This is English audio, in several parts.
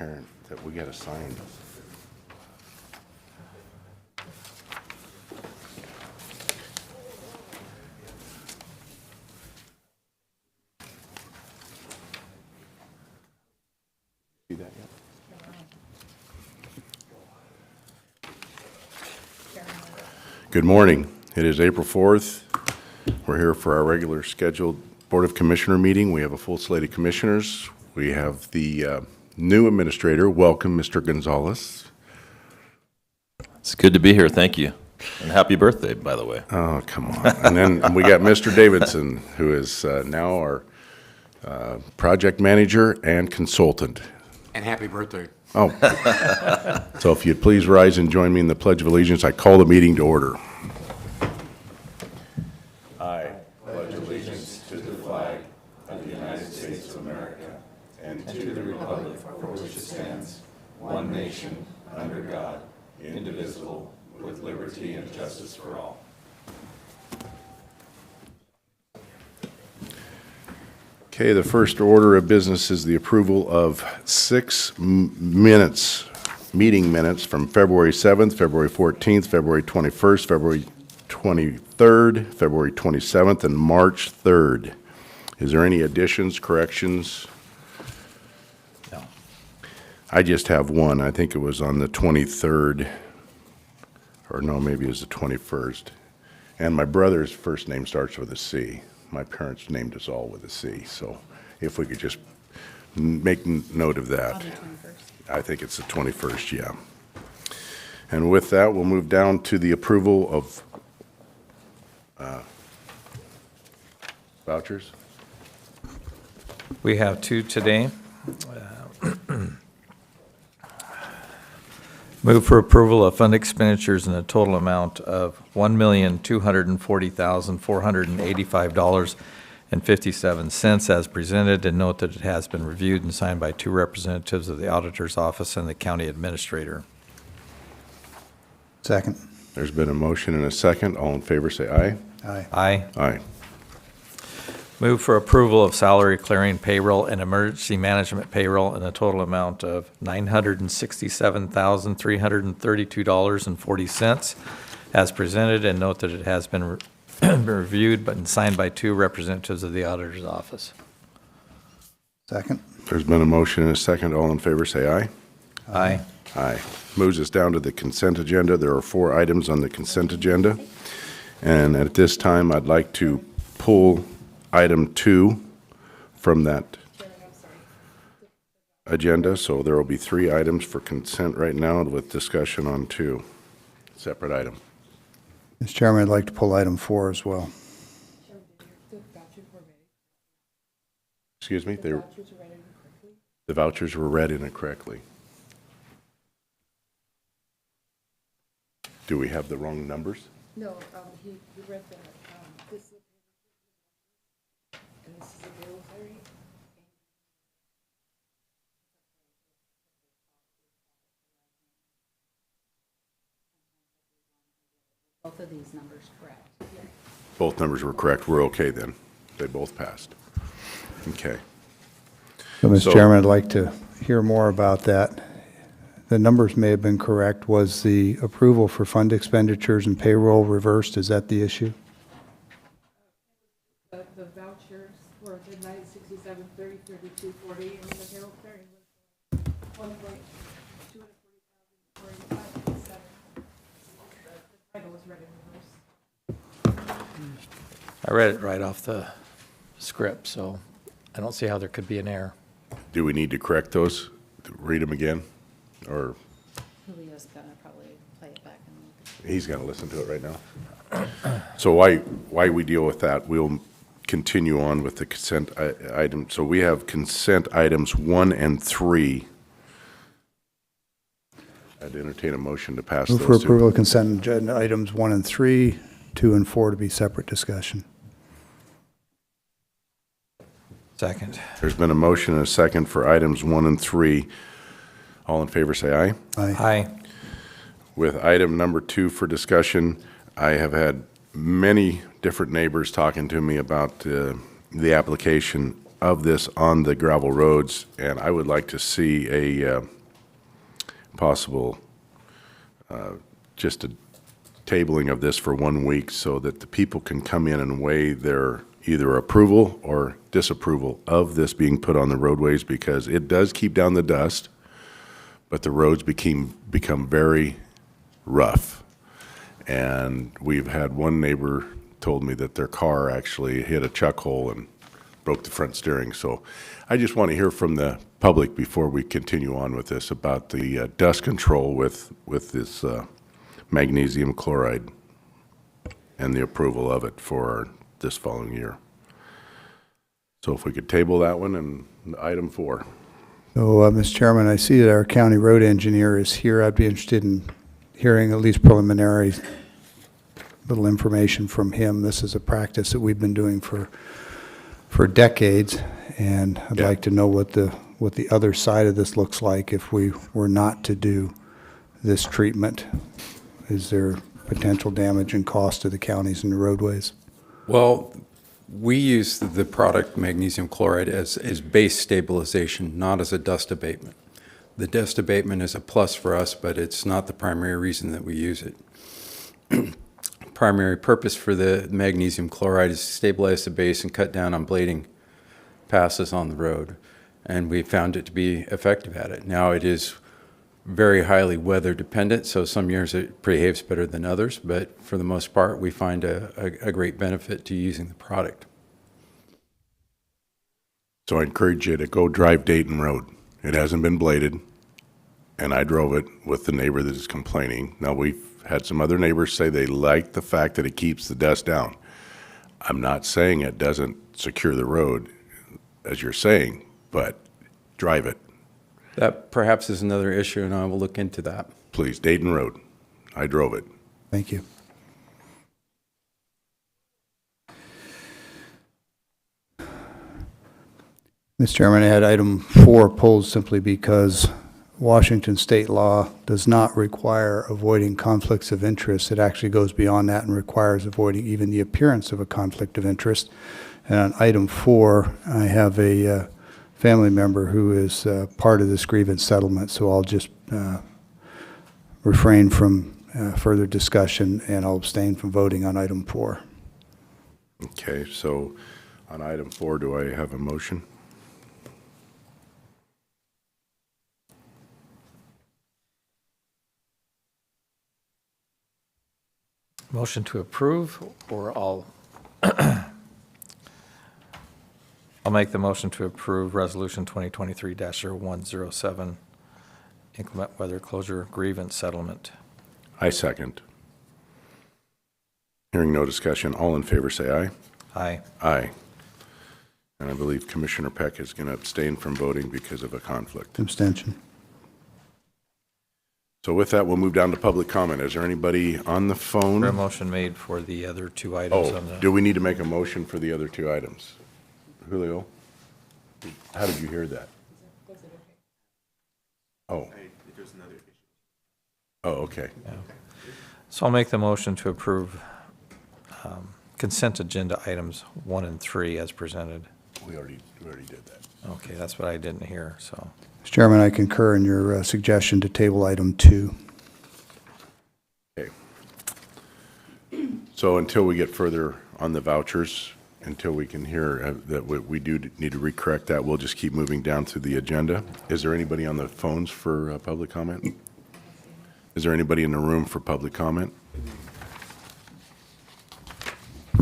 transparent that we got to sign. See that yet? Good morning. It is April 4th. We're here for our regular scheduled Board of Commissioner meeting. We have a full slate of commissioners. We have the new administrator. Welcome, Mr. Gonzalez. It's good to be here. Thank you. And happy birthday, by the way. Oh, come on. And then we got Mr. Davidson, who is now our project manager and consultant. And happy birthday. Oh. So if you'd please rise and join me in the Pledge of Allegiance, I call the meeting to order. I pledge allegiance to the flag of the United States of America and to the republic for which it stands, one nation, under God, indivisible, with liberty and justice for all. Okay, the first order of business is the approval of 6 minutes, meeting minutes from February 7th, February 14th, February 21st, February 23rd, February 27th, and March 3rd. Is there any additions, corrections? No. I just have one. I think it was on the 23rd, or no, maybe it was the 21st. And my brother's first name starts with a C. My parents named us all with a C, so if we could just make note of that. On the 21st. I think it's the 21st, yeah. And with that, we'll move down to the approval of vouchers. We have two today. Move for approval of fund expenditures in a total amount of $1,240,485.57 as presented, and note that it has been reviewed and signed by two representatives of the Auditor's Office and the County Administrator. Second. There's been a motion and a second. All in favor, say aye. Aye. Aye. Aye. Move for approval of salary clearing payroll and emergency management payroll in a total amount of $967,332.40 as presented, and note that it has been reviewed but signed by two representatives of the Auditor's Office. Second. There's been a motion and a second. All in favor, say aye. Aye. Aye. Moves us down to the consent agenda. There are 4 items on the consent agenda. And at this time, I'd like to pull item 2 from that agenda. So there will be 3 items for consent right now with discussion on 2. Separate item. Mr. Chairman, I'd like to pull item 4 as well. Excuse me? The vouchers were read incorrectly. Do we have the wrong numbers? No, he read the, this, and this is a military. Both of these numbers correct. Both numbers were correct. We're okay then. They both passed. Okay. So, Mr. So- Chairman, I'd like to hear more about that. The numbers may have been correct. Was the approval for fund expenditures and payroll reversed? Is that the issue? The vouchers were the 967, 30, 32, 40, and the payroll clearing was 1,240,045.7. The title was read in reverse. I read it right off the script, so I don't see how there could be an error. Do we need to correct those? Read them again? Or Julio's gonna probably play it back and he's going to listen to it right now? So why we deal with that, we'll continue on with the consent item. So we have consent items 1 and 3. I'd entertain a motion to pass Move for those two. approval of consent agenda items 1 and 3, 2 and 4 to be separate discussion. Second. There's been a motion and a second for items 1 and 3. All in favor, say aye. Aye. Aye. With item number 2 for discussion, I have had many different neighbors talking to me about the application of this on the gravel roads, and I would like to see a possible, just a tabling of this for 1 week so that the people can come in and weigh their either approval or disapproval of this being put on the roadways, because it does keep down the dust, but the roads become very rough. And we've had one neighbor told me that their car actually hit a chuck hole and broke the front steering. So I just want to hear from the public before we continue on with this about the dust control with this magnesium chloride and the approval of it for this following year. So if we could table that one and item 4. So, Mr. Chairman, I see that our county road engineer is here. I'd be interested in hearing at least preliminary little information from him. This is a practice that we've been doing for decades, and I'd Yeah. like to know what the other side of this looks like if we were not to do this treatment. Is there potential damage and cost to the counties and the roadways? Well, we use the product magnesium chloride as base stabilization, not as a dust abatement. The dust abatement is a plus for us, but it's not the primary reason that we use it. Primary purpose for the magnesium chloride is to stabilize the base and cut down on blading passes on the road. And we found it to be effective at it. Now, it is very highly weather dependent, so some years it behaves better than others, but for the most part, we find a great benefit to using the product. So I encourage you to go drive Dayton Road. It hasn't been bladed, and I drove it with the neighbor that is complaining. Now, we've had some other neighbors say they like the fact that it keeps the dust down. I'm not saying it doesn't secure the road, as you're saying, but drive it, That perhaps is another issue, and I will look into that. please. Dayton Road. I drove it. Thank you. Mr. Chairman, I had item 4 pulled simply because Washington state law does not require avoiding conflicts of interest. It actually goes beyond that and requires avoiding even the appearance of a conflict of interest. And on item 4, I have a family member who is part of this grievance settlement, so I'll just refrain from further discussion, and I'll abstain from voting on item 4. Okay, so on item 4, do I have a motion? Motion to approve, or I'll make the motion to approve Resolution 2023-0107, inclement weather closure grievance settlement. I second. Hearing no discussion, all in favor say aye. Aye. Aye. And I believe Commissioner Peck is going to abstain from voting because of a conflict. Abstention. So with that, we'll move down to public comment. Is there anybody on the phone? A motion made for the other 2 items Oh, on the. do we need to make a motion for the other 2 items? Julio? How did you hear that? Oh. Oh, okay. So I'll make the motion to approve consent agenda items 1 and 3 as presented. We already did that. Okay, that's what I didn't hear, so. Mr. Chairman, I concur in your suggestion to table item 2. Okay. So until we get further on the vouchers, until we can hear that we do need to recorrect that, we'll just keep moving down through the agenda. Is there anybody on the phones for public comment? Is there anybody in the room for public comment?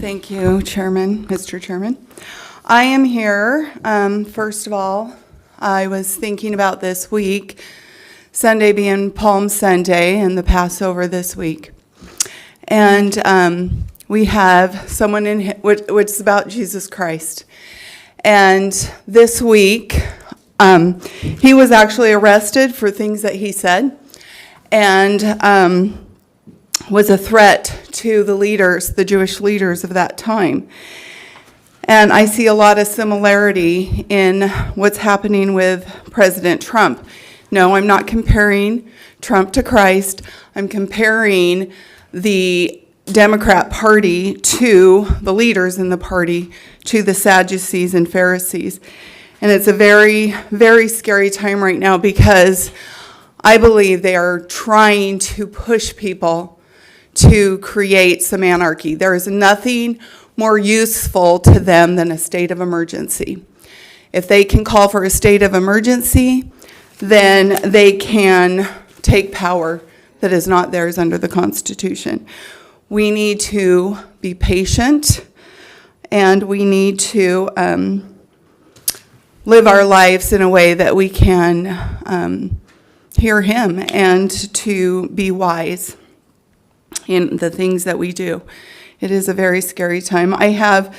Thank you, Chairman, Mr. Chairman. I am here. First of all, I was thinking about this week, Sunday being Palm Sunday and the Passover this week. And we have someone which is about Jesus Christ. And this week, he was actually arrested for things that he said, and was a threat to the leaders, the Jewish leaders of that time. And I see a lot of similarity in what's happening with President Trump. No, I'm not comparing Trump to Christ. I'm comparing the Democrat Party to the leaders in the party, to the Sadducees and Pharisees. And it's a very, very scary time right now because I believe they are trying to push people to create some anarchy. There is nothing more useful to them than a state of emergency. If they can call for a state of emergency, then they can take power that is not theirs under the Constitution. We need to be patient, and we need to live our lives in a way that we can hear Him and to be wise in the things that we do. It is a very scary time. I have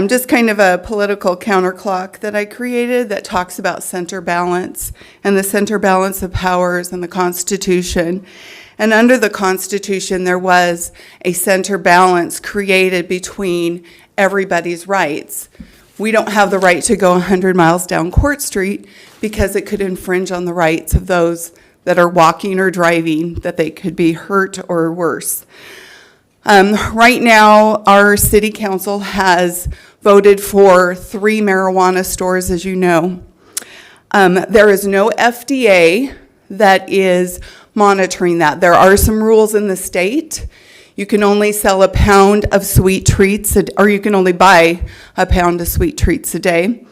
just kind of a political counterclock that I created that talks about center balance and the center balance of powers and the Constitution. And under the Constitution, there was a center balance created between everybody's rights. We don't have the right to go 100 miles down Court Street because it could infringe on the rights of those that are walking or driving, that they could be hurt or worse. Right now, our city council has voted for 3 marijuana stores, as you know. There is no FDA that is monitoring that. There are some rules in the state. You can only sell a pound of sweet treats, or you can only buy a pound of sweet treats a day.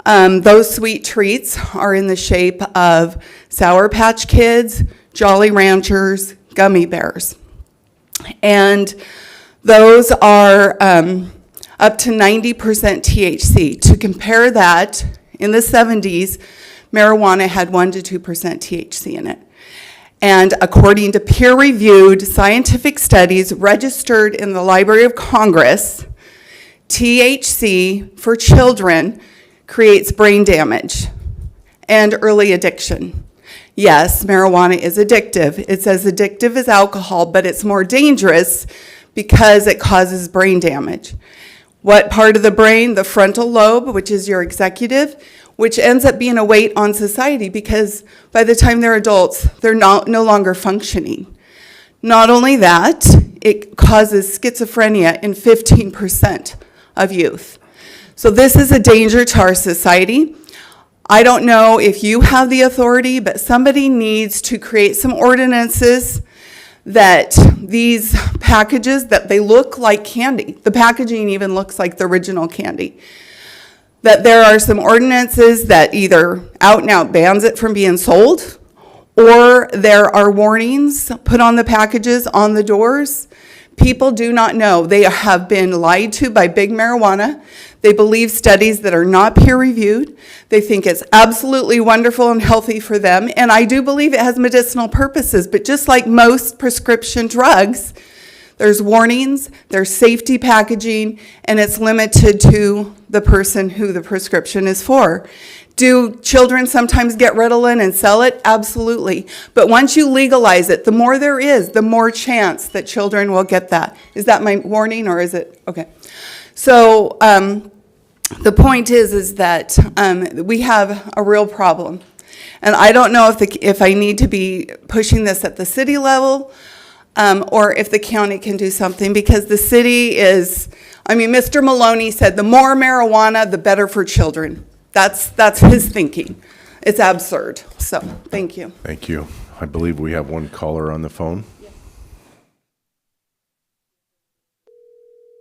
Those sweet treats are in the shape of Sour Patch Kids, Jolly Ranchers, gummy bears. And those are up to 90% THC. To compare that, in the 70s, marijuana had 1 to 2% THC in it. And according to peer-reviewed scientific studies registered in the Library of Congress, THC for children creates brain damage and early addiction. Yes, marijuana is addictive. It's as addictive as alcohol, but it's more dangerous because it causes brain damage. What part of the brain? The frontal lobe, which is your executive, which ends up being a weight on society because by the time they're adults, they're no longer functioning. Not only that, it causes schizophrenia in 15% of youth. So this is a danger to our society. I don't know if you have the authority, but somebody needs to create some ordinances that these packages, that they look like candy. The packaging even looks like the original candy. That there are some ordinances that either out and out bans it from being sold, or there are warnings put on the packages, on the doors. People do not know. They have been lied to by big marijuana. They believe studies that are not peer-reviewed. They think it's absolutely wonderful and healthy for them. And I do believe it has medicinal purposes. But just like most prescription drugs, there's warnings, there's safety packaging, and it's limited to the person who the prescription is for. Do children sometimes get Ritalin and sell it? Absolutely. But once you legalize it, the more there is, the more chance that children will get that. Is that my warning, or is it? Okay. So the point is that we have a real problem. And I don't know if I need to be pushing this at the city level or if the county can do something, because the city is, Mr. Maloney said the more marijuana, the better for children. That's his thinking. It's absurd. So, thank you. Thank you. I believe we have one caller on the phone.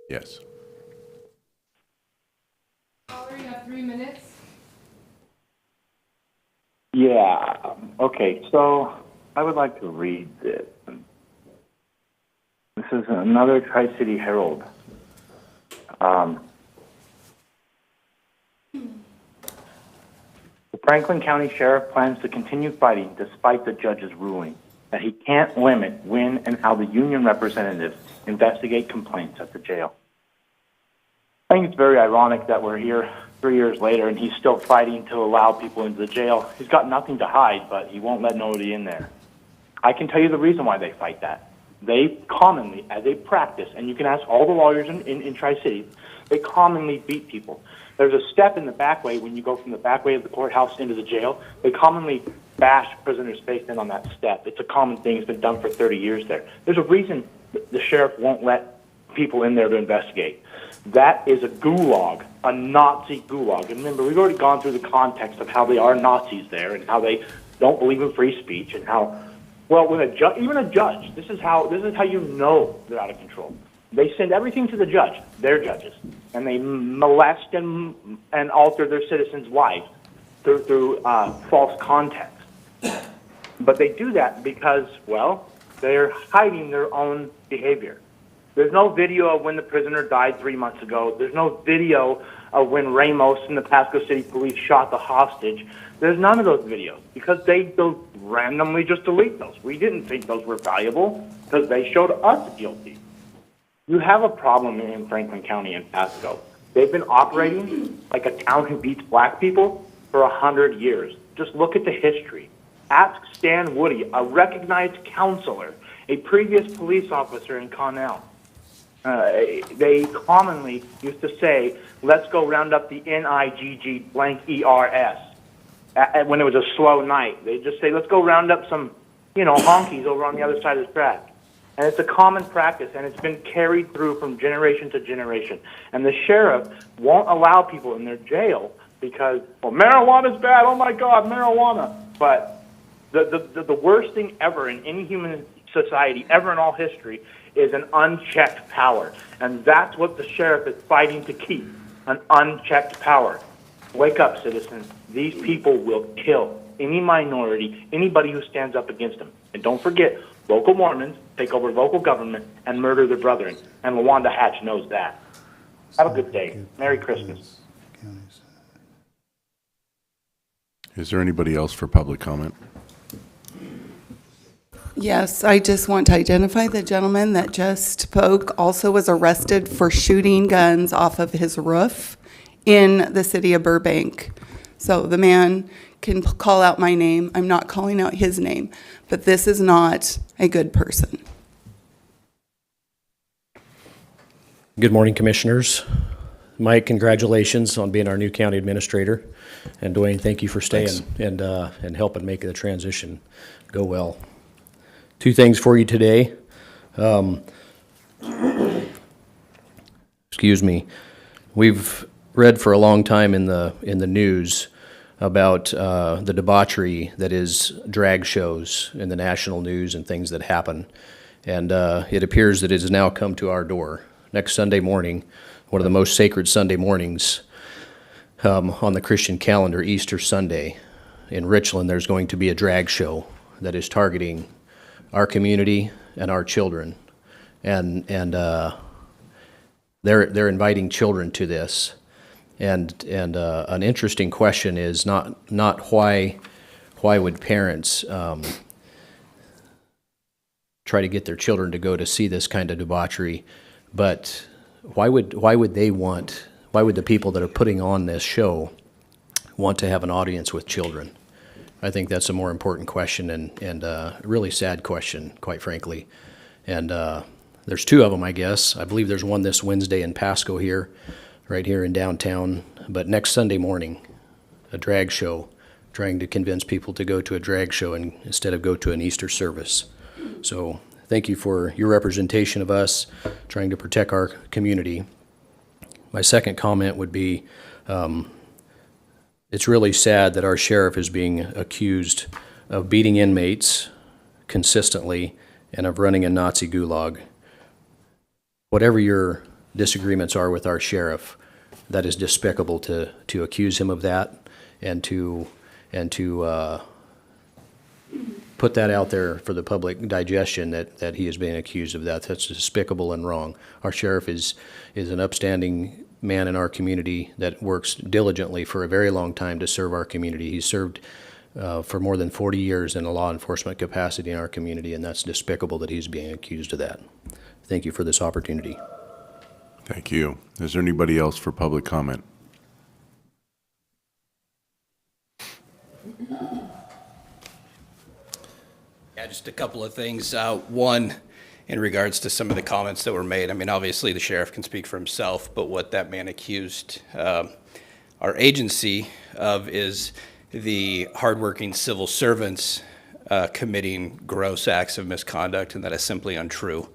Yes. Caller, you have 3 minutes. Yeah, okay, so I would like to read this. This is another Tri-City Herald. The Franklin County Sheriff plans to continue fighting despite the judge's ruling that he can't limit when and how the union representatives investigate complaints at the jail. I think it's very ironic that we're here 3 years later and he's still fighting to allow people into the jail. He's got nothing to hide, but he won't let nobody in there. I can tell you the reason why they fight that. They commonly, as a practice, and you can ask all the lawyers in Tri-City, they commonly beat people. There's a step in the back way when you go from the back way of the courthouse into the jail. They commonly bash prisoners' face in on that step. It's a common thing. It's been done for 30 years there. There's a reason the sheriff won't let people in there to investigate. That is a gulag, a Nazi gulag. And remember, we've already gone through the context of how they are Nazis there and how they don't believe in free speech and how, well, when even a judge, this is how you know they're out of control. They send everything to the judge, their judges, and they molest and alter their citizens' lives through false context. But they do that because, well, they're hiding their own behavior. There's no video of when the prisoner died 3 months ago. There's no video of when Ramos and the Pasco City Police shot the hostage. There's none of those videos because they'll randomly just delete those. We didn't think those were valuable because they showed us guilty. You have a problem in Franklin County and Pasco. They've been operating like a town who beats black people for 100 years. Just look at the history. Ask Stan Woody, a recognized counselor, a previous police officer in Connell. They commonly used to say, let's go round up the NIGG blank ERS. When it was a slow night, they just say, let's go round up some, honkies over on the other side of the track. And it's a common practice, and it's been carried through from generation to generation. And the sheriff won't allow people in their jail because, well, marijuana's bad. Oh my God, marijuana. But the worst thing ever in any human society, ever in all history, is an unchecked power. And that's what the sheriff is fighting to keep, an unchecked power. Wake up, citizens. These people will kill any minority, anybody who stands up against them. And don't forget, local Mormons take over local government and murder their brethren. And LaWanda Hatch knows that. Have a good day. Merry Christmas. Is there anybody else for public comment? Yes, I just want to identify the gentleman that just spoke also was arrested for shooting guns off of his roof in the city of Burbank. So the man can call out my name. I'm not calling out his name, but this is not a good person. Good morning, Commissioners. Mike, congratulations on being our new county administrator. And Dwayne, thank you for staying and helping make the transition go well. Two things for you today. Excuse me. We've read for a long time in the news about the debauchery that is drag shows in the national news and things that happen. And it appears that it has now come to our door. Next Sunday morning, one of the most sacred Sunday mornings on the Christian calendar, Easter Sunday, in Richland, there's going to be a drag show that is targeting our community and our children. And they're inviting children to this. And an interesting question is not why would parents try to get their children to go to see this kind of debauchery, but why would the people that are putting on this show want to have an audience with children? I think that's a more important question and a really sad question, quite frankly. And there's two of them, I guess. I believe there's one this Wednesday in Pasco here, right here in downtown. But next Sunday morning, a drag show, trying to convince people to go to a drag show instead of go to an Easter service. So thank you for your representation of us, trying to protect our community. My second comment would be, it's really sad that our sheriff is being accused of beating inmates consistently and of running a Nazi gulag. Whatever your disagreements are with our sheriff, that is despicable to accuse him of that and to put that out there for the public digestion that he is being accused of that. That's despicable and wrong. Our sheriff is an upstanding man in our community that works diligently for a very long time to serve our community. He's served for more than 40 years in a law enforcement capacity in our community, and that's despicable that he's being accused of that. Thank you for this opportunity. Thank you. Is there anybody else for public comment? Yeah, just a couple of things. One, in regards to some of the comments that were made, I mean, obviously the sheriff can speak for himself, but what that man accused our agency of is the hardworking civil servants committing gross acts of misconduct, and that is simply untrue.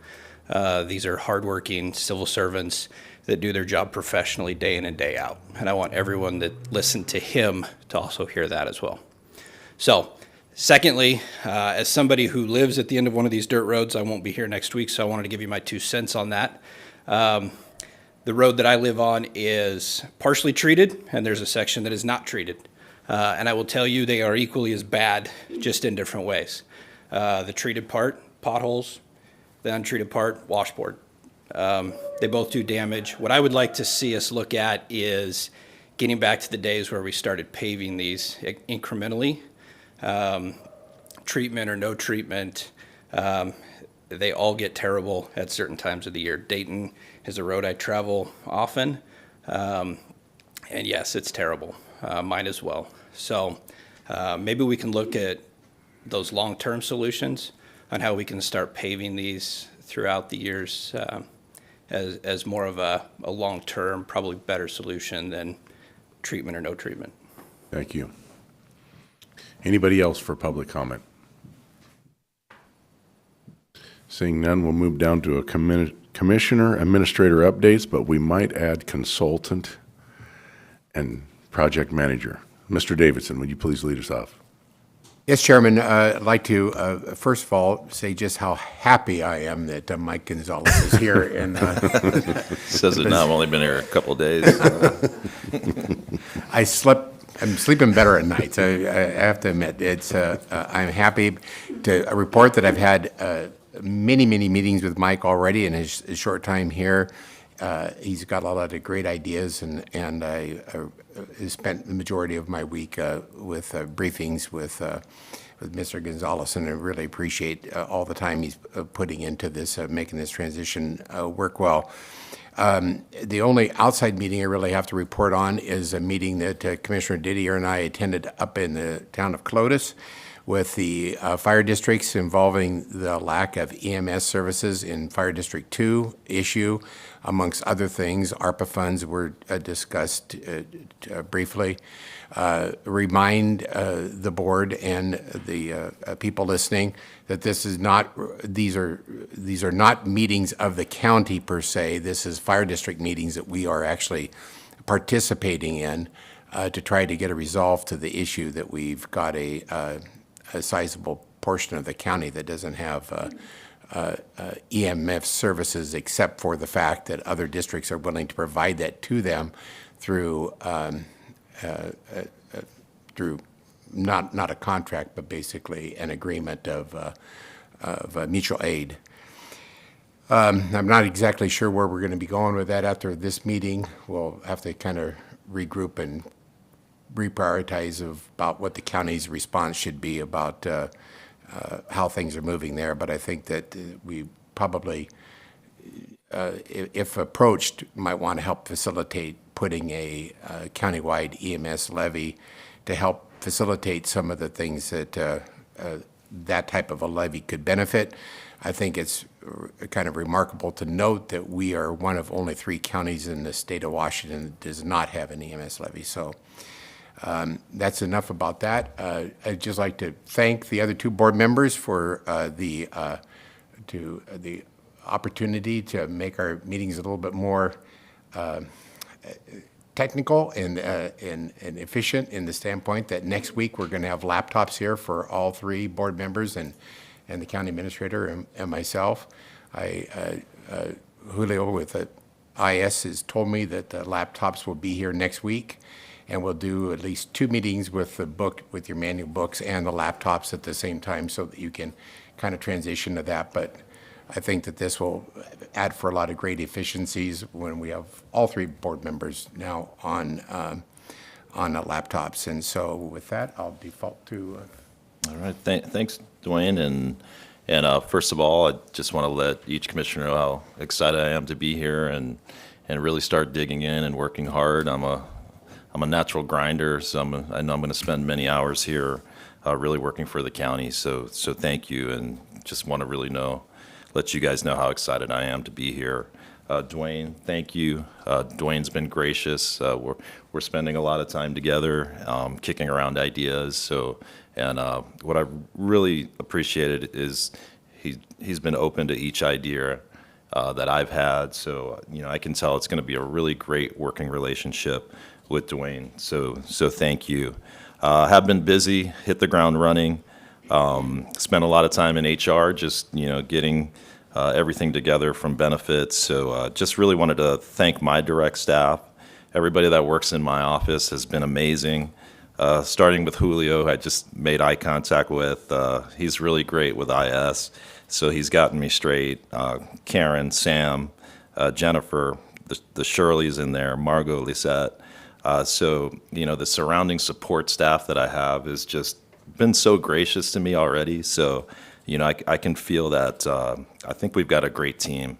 These are hardworking civil servants that do their job professionally day in and day out. And I want everyone that listened to him to also hear that as well. So, secondly, as somebody who lives at the end of one of these dirt roads, I won't be here next week, so I wanted to give you my 2 cents on that. The road that I live on is partially treated, and there's a section that is not treated. And I will tell you, they are equally as bad, just in different ways. The treated part, potholes; the untreated part, washboard. They both do damage. What I would like to see us look at is getting back to the days where we started paving these incrementally. Treatment or no treatment, they all get terrible at certain times of the year. Dayton is a road I travel often, and yes, it's terrible. Mine as well. So maybe we can look at those long-term solutions on how we can start paving these throughout the years as more of a long-term, probably better solution than treatment or no treatment. Thank you. Anybody else for public comment? Seeing none, we'll move down to a commissioner administrator updates, but we might add consultant and project manager. Mr. Davidson, would you please lead us off? Yes, Chairman. I'd like to, first of all, say just how happy I am that Mike Gonzalez is here. And Says it now. I've only been here a couple of days. I'm sleeping better at night. So I have to admit, I'm happy to report that I've had many meetings with Mike already in his short time here. He's got a lot of great ideas, and I spent the majority of my week with briefings with Mr. Gonzalez, and I really appreciate all the time he's putting into this, making this transition work well. The only outside meeting I really have to report on is a meeting that Commissioner Didier and I attended up in the town of Clovis with the fire districts involving the lack of EMS services in Fire District 2 issue. Amongst other things, ARPA funds were discussed briefly. Remind the board and the people listening that these are not meetings of the county per se. This is fire district meetings that we are actually participating in to try to get a resolve to the issue that we've got a sizable portion of the county that doesn't have EMF services, except for the fact that other districts are willing to provide that to them through not a contract, but basically an agreement of mutual aid. I'm not exactly sure where we're going to be going with that after this meeting. We'll have to kind of regroup and reprioritize about what the county's response should be about how things are moving there. But I think that we probably, if approached, might want to help facilitate putting a countywide EMS levy to help facilitate some of the things that that type of a levy could benefit. I think it's kind of remarkable to note that we are one of only 3 counties in the state of Washington that does not have an EMS levy. So that's enough about that. I'd just like to thank the other 2 board members for the opportunity to make our meetings a little bit more technical and efficient in the standpoint that next week we're going to have laptops here for all 3 board members and the county administrator and myself. Julio with IS has told me that the laptops will be here next week, and we'll do at least 2 meetings with your manual books and the laptops at the same time so that you can kind of transition to that. But I think that this will add for a lot of great efficiencies when we have all 3 board members now on laptops. And so with that, I'll default to. All right. Thanks, Dwayne. And first of all, I just want to let each commissioner know how excited I am to be here and really start digging in and working hard. I'm a natural grinder, so I know I'm going to spend many hours here really working for the county. So thank you, and just want to really let you guys know how excited I am to be here. Dwayne, thank you. Dwayne's been gracious. We're spending a lot of time together, kicking around ideas. And what I really appreciated is he's been open to each idea that I've had. So, I can tell it's going to be a really great working relationship with Dwayne. So thank you. Have been busy, hit the ground running. Spent a lot of time in HR, just, getting everything together from benefits. So just really wanted to thank my direct staff. Everybody that works in my office has been amazing. Starting with Julio, I just made eye contact with. He's really great with IS, so he's gotten me straight. Karen, Sam, Jennifer, the Shirley's in there, Margot, Lisette. So, the surrounding support staff that I have has just been so gracious to me already. So, I can feel that I think we've got a great team.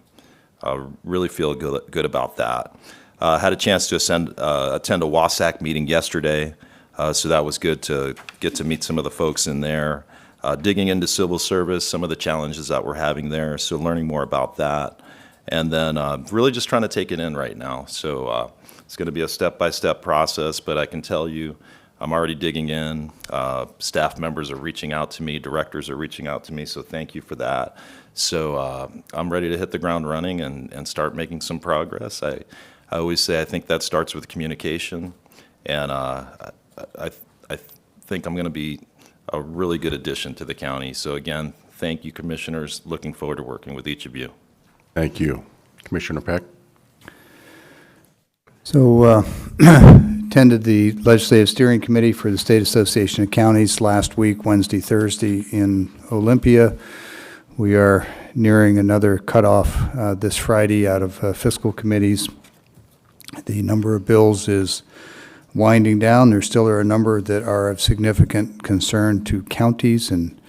Really feel good about that. Had a chance to attend a WASAC meeting yesterday. So that was good to get to meet some of the folks in there, digging into civil service, some of the challenges that we're having there, so learning more about that. And then really just trying to take it in right now. So it's going to be a step-by-step process, but I can tell you I'm already digging in. Staff members are reaching out to me, directors are reaching out to me, so thank you for that. So I'm ready to hit the ground running and start making some progress. I always say I think that starts with communication, and I think I'm going to be a really good addition to the county. So again, thank you, commissioners. Looking forward to working with each of you. Thank you. Commissioner Peck? So attended the Legislative Steering Committee for the State Association of Counties last week, Wednesday, Thursday in Olympia. We are nearing another cutoff this Friday out of fiscal committees. The number of bills is winding down. There still are a number that are of significant concern to counties, and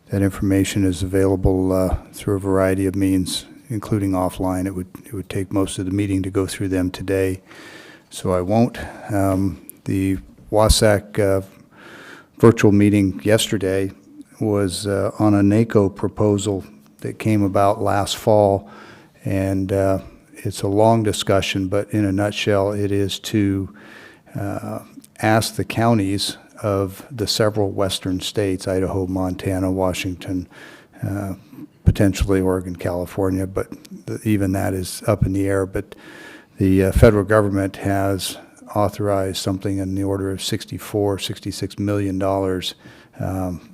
that information is available through a variety of means, including offline. It would take most of the meeting to go through them today, so I won't. The WASAC virtual meeting yesterday was on a NACO proposal that came about last fall, and it's a long discussion, but in a nutshell, it is to ask the counties of the several western states, Idaho, Montana, Washington, potentially Oregon, California, but even that is up in the air. But the federal government has authorized something in the order of $66 million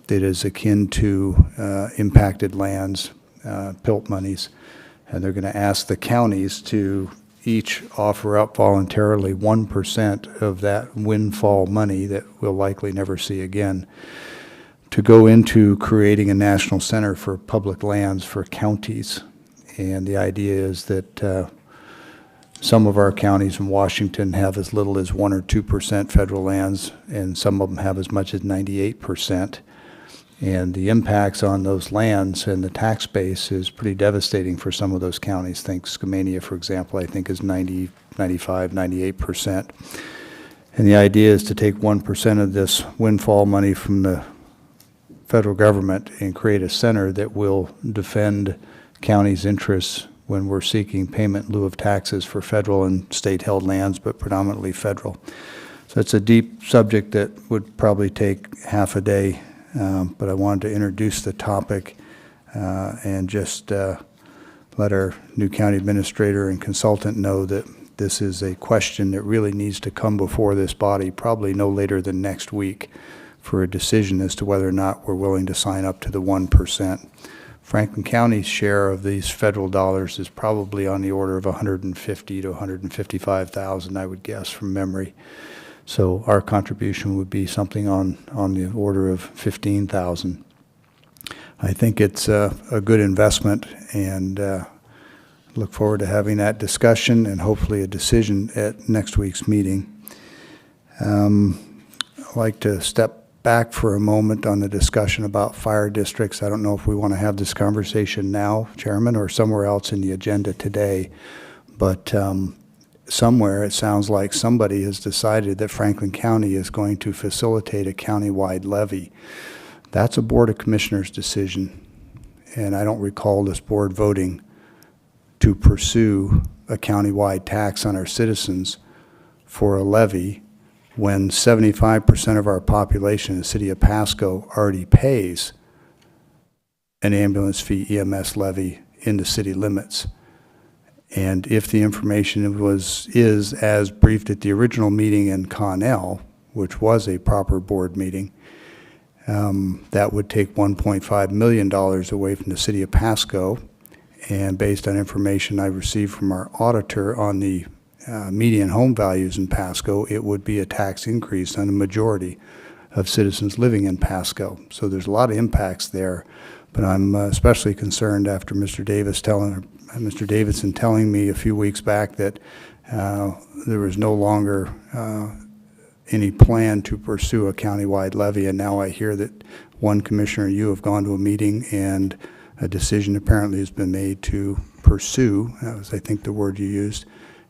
that is akin to impacted lands, PILT monies, and they're going to ask the counties to each offer up voluntarily 1% of that windfall money that we'll likely never see again to go into creating a national center for public lands for counties. And the idea is that some of our counties in Washington have as little as 1 or 2% federal lands, and some of them have as much as 98%. And the impacts on those lands and the tax base is pretty devastating for some of those counties. Think Skamania, for example, I think is 90, 95, 98%. And the idea is to take 1% of this windfall money from the federal government and create a center that will defend counties' interests when we're seeking payment in lieu of taxes for federal and state-held lands, but predominantly federal. So it's a deep subject that would probably take half a day. But I wanted to introduce the topic and just let our new county administrator and consultant know that this is a question that really needs to come before this body, probably no later than next week, for a decision as to whether or not we're willing to sign up to the 1%. Franklin County's share of these federal dollars is probably on the order of $150,000 to $155,000, I would guess, from memory. So our contribution would be something on the order of $15,000. I think it's a good investment, and look forward to having that discussion and hopefully a decision at next week's meeting. I'd like to step back for a moment on the discussion about fire districts. I don't know if we want to have this conversation now, Chairman, or somewhere else in the agenda today, but somewhere it sounds like somebody has decided that Franklin County is going to facilitate a county-wide levy. That's a Board of Commissioners decision, and I don't recall this board voting to pursue a county-wide tax on our citizens for a levy when 75% of our population in the city of Pasco already pays an ambulance fee EMS levy in the city limits. And if the information is as briefed at the original meeting in Connell, which was a proper board meeting, that would take $1.5 million away from the city of Pasco. And based on information I received from our auditor on the median home values in Pasco, it would be a tax increase on a majority of citizens living in Pasco. So there's a lot of impacts there, but I'm especially concerned after Mr. Davidson telling me a few weeks back that there was no longer any plan to pursue a countywide levy, and now I hear that one commissioner, you have gone to a meeting and a decision apparently has been made to pursue, that was I think the word you used,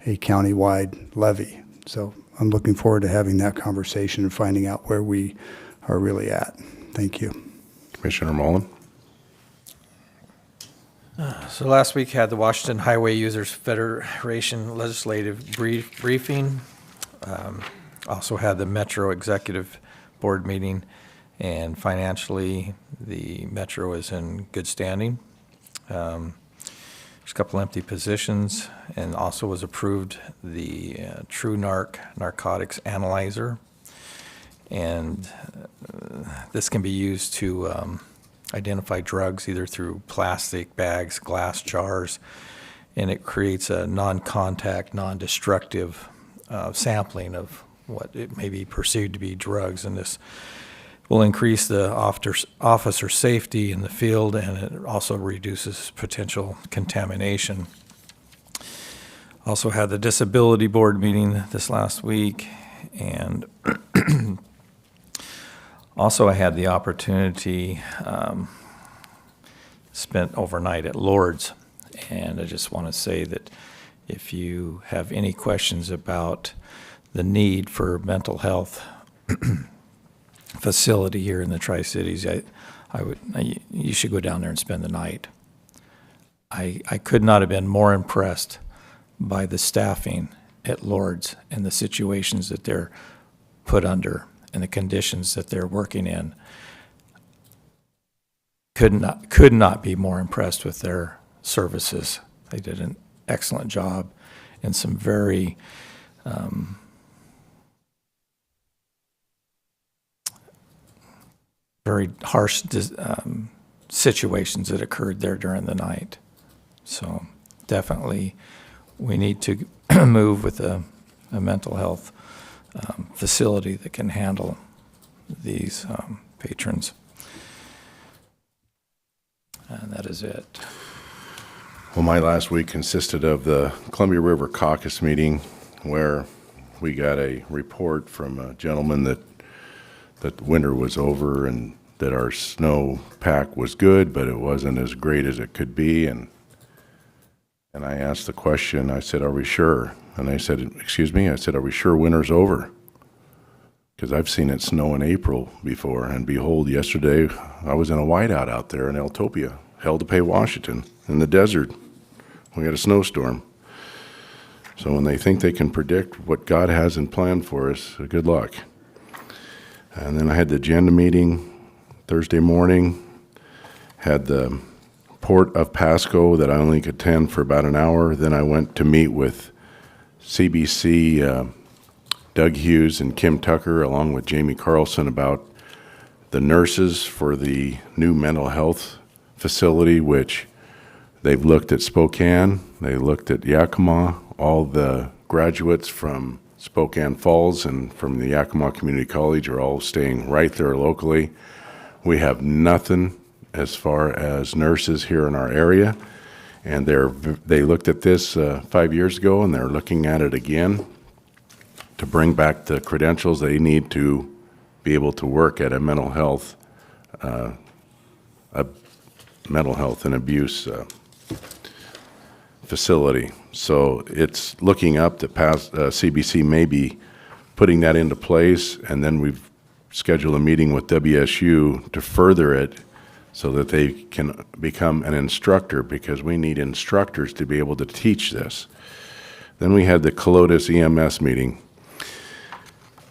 a countywide levy. So I'm looking forward to having that conversation and finding out where we are really at. Thank you. Commissioner Mullen? So last week had the Washington Highway Users Federation legislative briefing. Also had the Metro Executive Board meeting, and financially, the Metro is in good standing. There's a couple empty positions, and also was approved the narcotics analyzer. And this can be used to identify drugs either through plastic bags, glass jars, and it creates a non-contact, non-destructive sampling of what it may be perceived to be drugs. And this will increase the officer safety in the field, and it also reduces potential contamination. Also had the disability board meeting this last week, and also I had the opportunity, spent overnight at Lourdes, and I just want to say that if you have any questions about the need for mental health facility here in the Tri-Cities, you should go down there and spend the night. I could not have been more impressed by the staffing at Lourdes and the situations that they're put under and the conditions that they're working in. Could not be more impressed with their services. They did an excellent job in some very very harsh situations that occurred there during the night. So definitely we need to move with a mental health facility that can handle these patrons. And that is it. Well, my last week consisted of the Columbia River Caucus meeting, where we got a report from a gentleman that winter was over and that our snow pack was good, but it wasn't as great as it could be. And I asked the question, I said, are we sure? And they said, excuse me? I said, are we sure winter's over? Because I've seen it snow in April before, and behold, yesterday I was in a whiteout out there in Eltopia, hell to pay Washington, in the desert. We had a snowstorm. So when they think they can predict what God has in plan for us, good luck. And then I had the agenda meeting Thursday morning, had the Port of Pasco that I only could attend for about an hour. Then I went to meet with CBC, Doug Hughes and Kim Tucker, along with Jamie Carlson, about the nurses for the new mental health facility, which they've looked at Spokane, they looked at Yakima. All the graduates from Spokane Falls and from the Yakima Community College are all staying right there locally. We have nothing as far as nurses here in our area, and they looked at this 5 years ago, and they're looking at it again to bring back the credentials they need to be able to work at a mental health and abuse facility. So it's looking up that CBC may be putting that into place, and then we've scheduled a meeting with WSU to further it so that they can become an instructor, because we need instructors to be able to teach this. Then we had the Colotis EMS meeting,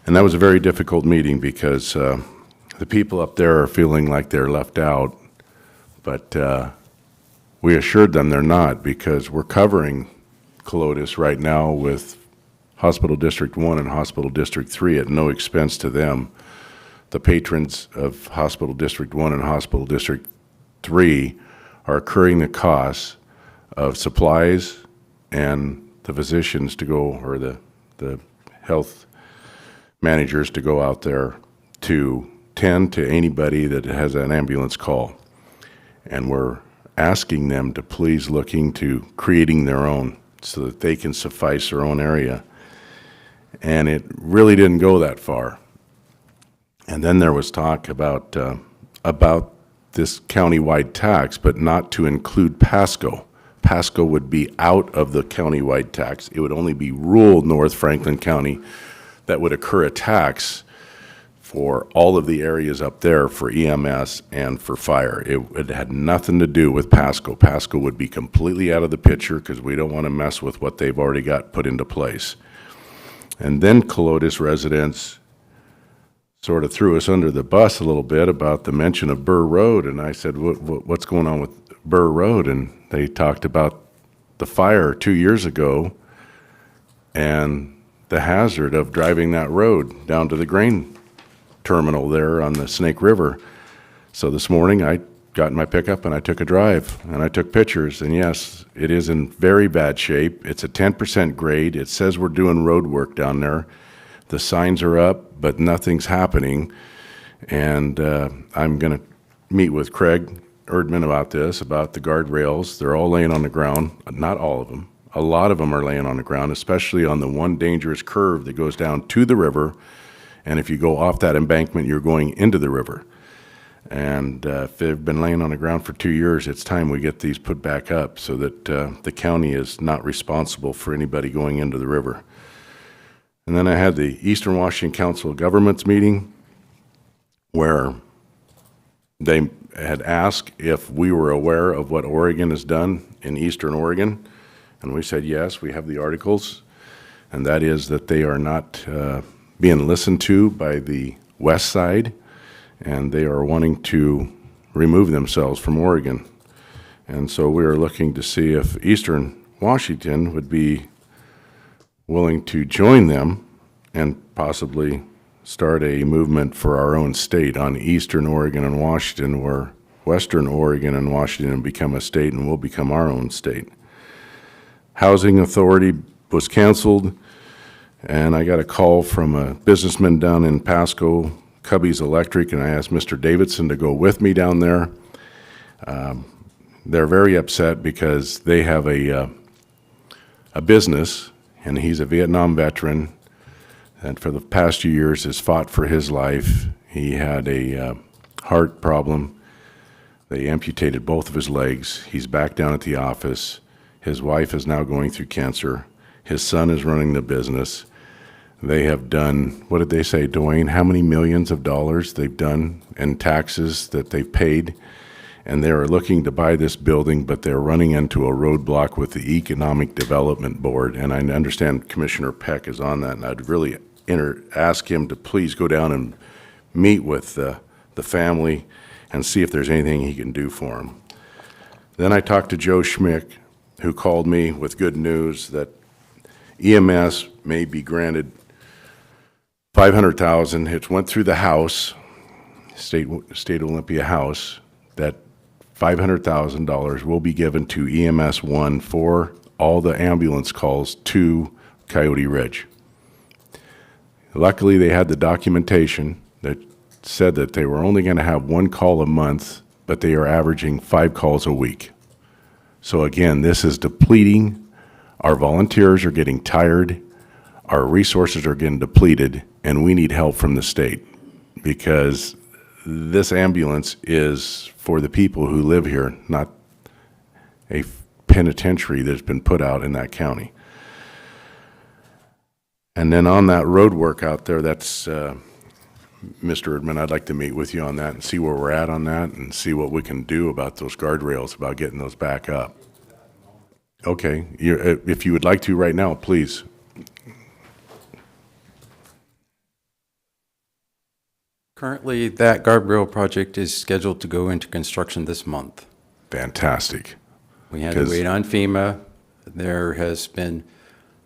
and that was a very difficult meeting because the people up there are feeling like they're left out, but we assured them they're not, because we're covering Colotis right now with Hospital District 1 and Hospital District 3 at no expense to them. The patrons of Hospital District 1 and Hospital District 3 are incurring the costs of supplies and the physicians to go, or the health managers to go out there to tend to anybody that has an ambulance call. And we're asking them to please look into creating their own so that they can suffice their own area. And it really didn't go that far. And then there was talk about this countywide tax, but not to include Pasco. Pasco would be out of the countywide tax. It would only be rural North Franklin County that would occur a tax for all of the areas up there for EMS and for fire. It had nothing to do with Pasco. Pasco would be completely out of the picture because we don't want to mess with what they've already got put into place. And then Colotis residents sort of threw us under the bus a little bit about the mention of Burr Road, and I said, what's going on with Burr Road? And they talked about the fire 2 years ago and the hazard of driving that road down to the grain terminal there on the Snake River. So this morning I got in my pickup and I took a drive and I took pictures, and yes, it is in very bad shape. It's a 10% grade. It says we're doing road work down there. The signs are up, but nothing's happening. And I'm going to meet with Craig Erdman about this, about the guardrails. They're all laying on the ground. Not all of them. A lot of them are laying on the ground, especially on the one dangerous curve that goes down to the river. And if you go off that embankment, you're going into the river. And if they've been laying on the ground for 2 years, it's time we get these put back up so that the county is not responsible for anybody going into the river. And then I had the Eastern Washington Council of Governments meeting where they had asked if we were aware of what Oregon has done in Eastern Oregon. And we said, yes, we have the articles. And that is that they are not being listened to by the west side, and they are wanting to remove themselves from Oregon. And so we are looking to see if Eastern Washington would be willing to join them and possibly start a movement for our own state on Eastern Oregon and Washington, where Western Oregon and Washington become a state and we'll become our own state. Housing Authority was canceled, and I got a call from a businessman down in Pasco, Cubby's Electric, and I asked Mr. Davidson to go with me down there. They're very upset because they have a business, and he's a Vietnam veteran, and for the past few years has fought for his life. He had a heart problem. They amputated both of his legs. He's back down at the office. His wife is now going through cancer. His son is running the business. They have done, what did they say, Dwayne? How many millions of dollars they've done in taxes that they've paid? And they are looking to buy this building, but they're running into a roadblock with the Economic Development Board. And I understand Commissioner Peck is on that, and I'd really ask him to please go down and meet with the family and see if there's anything he can do for them. Then I talked to Joe Schmick, who called me with good news that EMS may be granted $500,000. It went through the House, State Olympia House, that $500,000 will be given to EMS 1 for all the ambulance calls to Coyote Ridge. Luckily, they had the documentation that said that they were only going to have one call a month, but they are averaging 5 calls a week. So again, this is depleting. Our volunteers are getting tired. Our resources are getting depleted, and we need help from the state because this ambulance is for the people who live here, not a penitentiary that's been put out in that county. And then on that road work out there, that's, Mr. Erdman, I'd like to meet with you on that and see where we're at on that and see what we can do about those guardrails, about getting those back up. Okay, if you would like to right now, please. Currently, that guardrail project is scheduled to go into construction this month. Fantastic. We had to wait on FEMA. There has been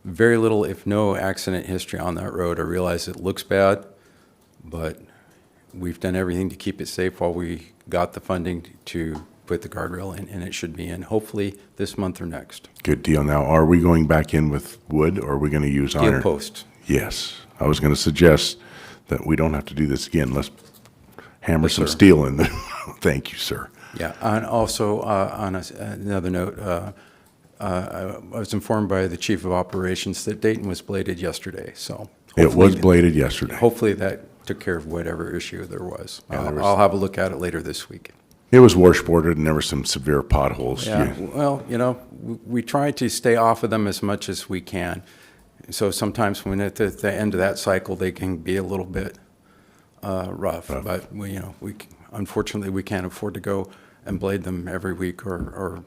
very little, if no, accident history on that road. I realize it looks bad, but we've done everything to keep it safe while we got the funding to put the guardrail in, and it should be in hopefully this month or next. Good deal. Now, are we going back in with wood, or are we going to use iron? Steel post. Yes. I was going to suggest that we don't have to do this again. Let's hammer Yes, some sir. steel in there. Thank you, sir. Yeah, and also on another note, I was informed by the chief of operations that Dayton was bladed yesterday, so. It was hopefully- bladed yesterday. Hopefully that took care of whatever issue there was. Yeah, there was- I'll have a look at it later this week. It was washboarded, and there were some severe potholes. Yeah, You- well, we try to stay off of them as much as we can. So sometimes when at the end of that cycle, they can be a little bit rough. But unfortunately, we can't afford to go and blade them every week or.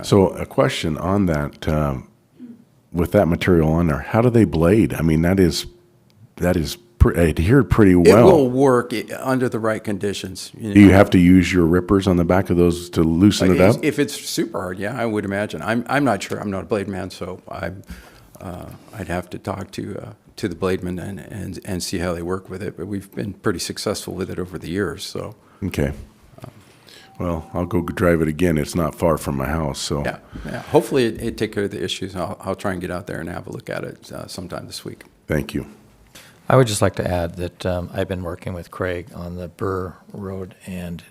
So a question on that, with that material on there, how do they blade? I mean, that is adhered pretty It well. will work under the right conditions. Do you have to use your rippers on the back of those to loosen it up? If it's super hard, yeah, I would imagine. I'm not sure. I'm not a blade man, so I'd have to talk to the blademan and see how they work with it. But we've been pretty successful with it over the years. So Okay. Well, I'll go drive it again. It's not far from my house, so. yeah. Hopefully it take care of the issues. I'll try and get out there and have a look at it sometime this week. Thank you. I would just like to add that I've been working with Craig on the Burr Road, and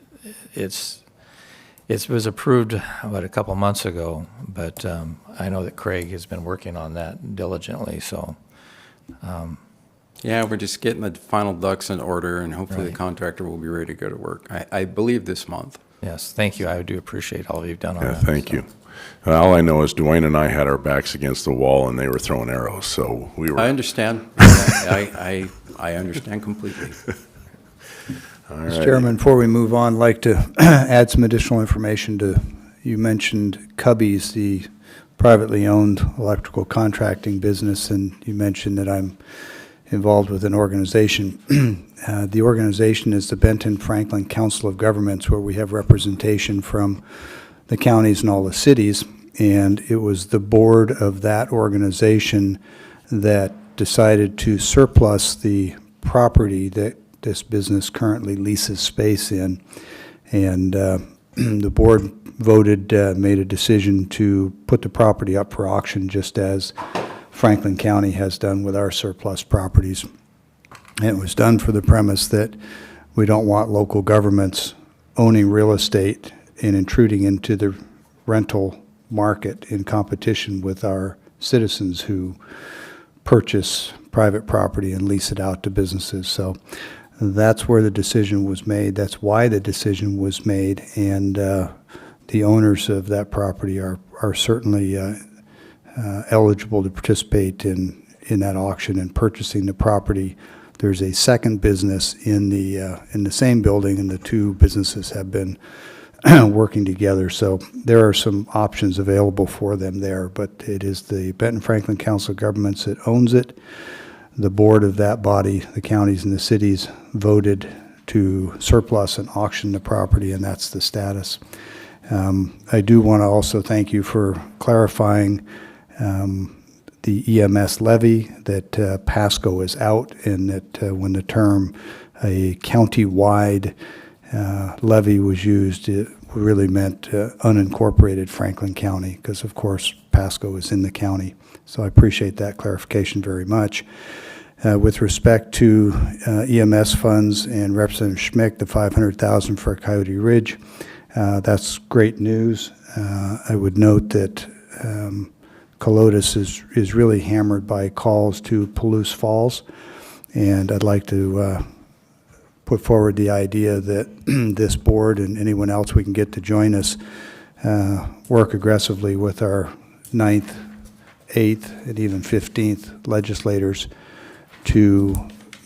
it was approved, a couple months ago, but I know that Craig has been working on that diligently, so. Yeah, we're just getting the final ducks in order, and hopefully the Right. contractor will be ready to go to work. I believe this month. Yes, thank you. I do appreciate all you've done on Yeah, that. thank you. All I know is Dwayne and I had our backs against the wall, and they were throwing arrows, so we were. I understand. I understand completely. All Mr. right. Chairman, before we move on, I'd like to add some additional information to, you mentioned Cubbies, the privately owned electrical contracting business, and you mentioned that I'm involved with an organization. The organization is the Benton Franklin Council of Governments, where we have representation from the counties and all the cities, and it was the board of that organization that decided to surplus the property that this business currently leases space in. And the board voted, made a decision to put the property up for auction, just as Franklin County has done with our surplus properties. And it was done for the premise that we don't want local governments owning real estate and intruding into the rental market in competition with our citizens who purchase private property and lease it out to businesses. So that's where the decision was made. That's why the decision was made. And the owners of that property are certainly eligible to participate in that auction and purchasing the property. There's a second business in the same building, and the two businesses have been working together. So there are some options available for them there, but it is the Benton Franklin Council of Governments that owns it. The board of that body, the counties and the cities, voted to surplus and auction the property, and that's the status. I do want to also thank you for clarifying the EMS levy, that Pasco is out, and that when the term a county-wide levy was used, it really meant unincorporated Franklin County, because of course Pasco is in the county. So I appreciate that clarification very much. With respect to EMS funds and Representative Schmick, the $500,000 for Coyote Ridge, that's great news. I would note that Colotus is really hammered by calls to Palouse Falls, and I'd like to put forward the idea that this board and anyone else we can get to join us work aggressively with our 9th, 8th, and even 15th legislators to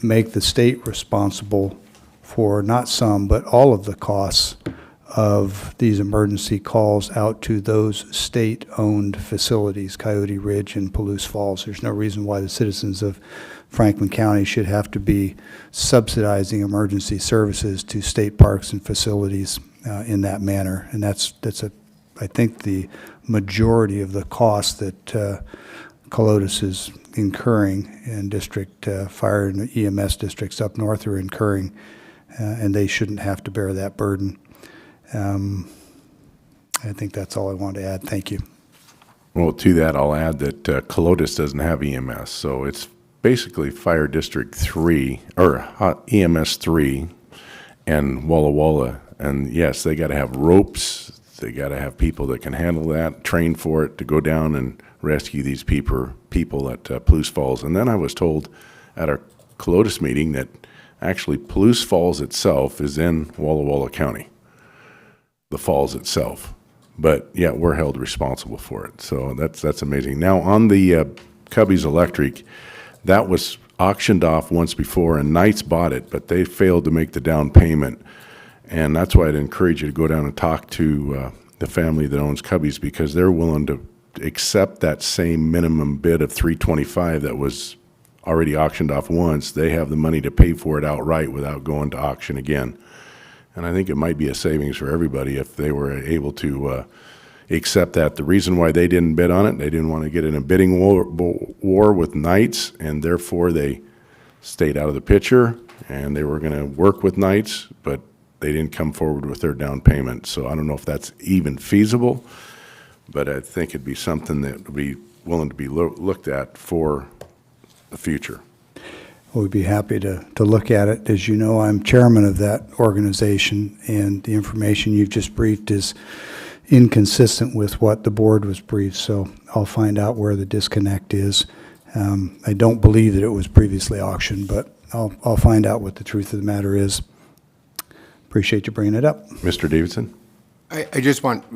make the state responsible for not some, but all of the costs of these emergency calls out to those state-owned facilities, Coyote Ridge and Palouse Falls. There's no reason why the citizens of Franklin County should have to be subsidizing emergency services to state parks and facilities in that manner. And that's I think the majority of the cost that Colotis is incurring and district fire and EMS districts up north are incurring, and they shouldn't have to bear that burden. I think that's all I want to add. Thank you. Well, to that, I'll add that Colotis doesn't have EMS, so it's basically Fire District 3, or EMS 3, and Walla Walla. And yes, they got to have ropes, they got to have people that can handle that, train for it, to go down and rescue these people at Palouse Falls. And then I was told at our Colotis meeting that actually Palouse Falls itself is in Walla Walla County, the falls itself. But yeah, we're held responsible for it. So that's amazing. Now on the Cubby's Electric, that was auctioned off once before, and Knights bought it, but they failed to make the down payment. And that's why I'd encourage you to go down and talk to the family that owns Cubby's, because they're willing to accept that same minimum bid of $325 that was already auctioned off once. They have the money to pay for it outright without going to auction again. And I think it might be a savings for everybody if they were able to accept that. The reason why they didn't bid on it, they didn't want to get in a bidding war with Knights, and therefore they stayed out of the picture, and they were going to work with Knights, but they didn't come forward with their down payment. So I don't know if that's even feasible, but I think it'd be something that would be willing to be looked at for the future. We'd be happy to look at it. As you know, I'm chairman of that organization, and the information you've just briefed is inconsistent with what the board was briefed, so I'll find out where the disconnect is. I don't believe that it was previously auctioned, but I'll find out what the truth of the matter is. Appreciate you bringing it up. Mr. Davidson? I just want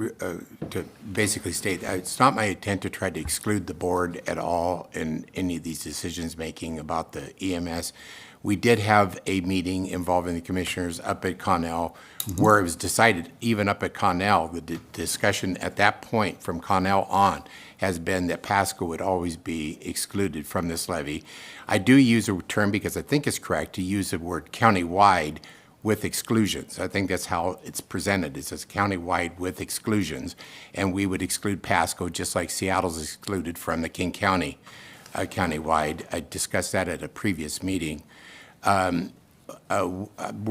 to basically state, it's not my intent to try to exclude the board at all in any of these decisions making about the EMS. We did have a meeting involving the commissioners up at Connell, where it was decided, even up at Connell, the discussion at that point from Connell on has been that Pasco would always be excluded from this levy. I do use a term, because I think it's correct, to use the word countywide with exclusions. I think that's how it's presented. It says countywide with exclusions, and we would exclude Pasco just like Seattle's excluded from the King County countywide. I discussed that at a previous meeting. We're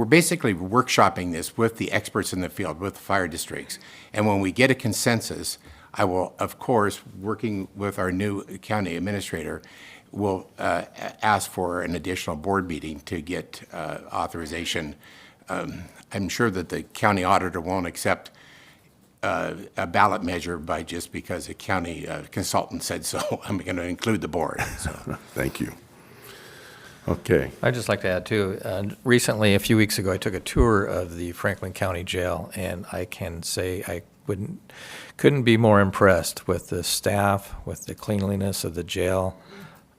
basically workshopping this with the experts in the field, with the fire districts, and when we get a consensus, I will, of course, working with our new county administrator, will ask for an additional board meeting to get authorization. I'm sure that the county auditor won't accept a ballot measure by just because a county consultant said so. I'm going to include the board. So. Thank you. Okay. I'd just like to add too, recently, a few weeks ago, I took a tour of the Franklin County Jail, and I can say I couldn't be more impressed with the staff, with the cleanliness of the jail.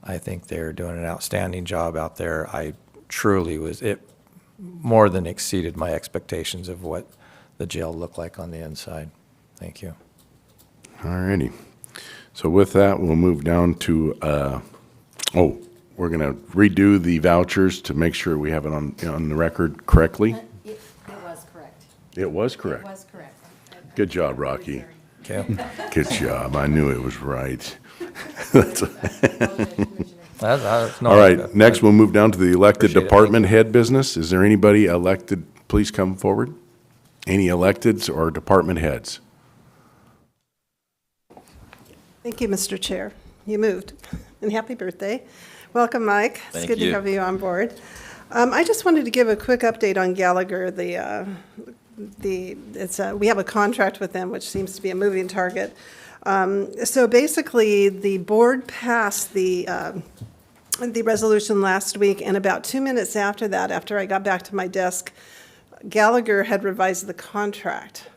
I think they're doing an outstanding job out there. I truly it more than exceeded my expectations of what the jail looked like on the inside. Thank you. All righty. So with that, we'll move down to, we're going to redo the vouchers to make sure we have it on the record correctly. It was correct. It was correct. It was correct. Good job, Rocky. Okay. Good job. I knew it was right. All right, next we'll move down to the elected Appreciate it. department head business. Is there anybody elected? Please come forward. Any electeds or department heads? Thank you, Mr. Chair. You moved. And happy birthday. Welcome, Mike. It's Thank good you. to have you on board. I just wanted to give a quick update on Gallagher. We have a contract with them, which seems to be a moving target. So basically, the board passed the resolution last week, and about 2 minutes after that, after I got back to my desk, Gallagher had revised the contract.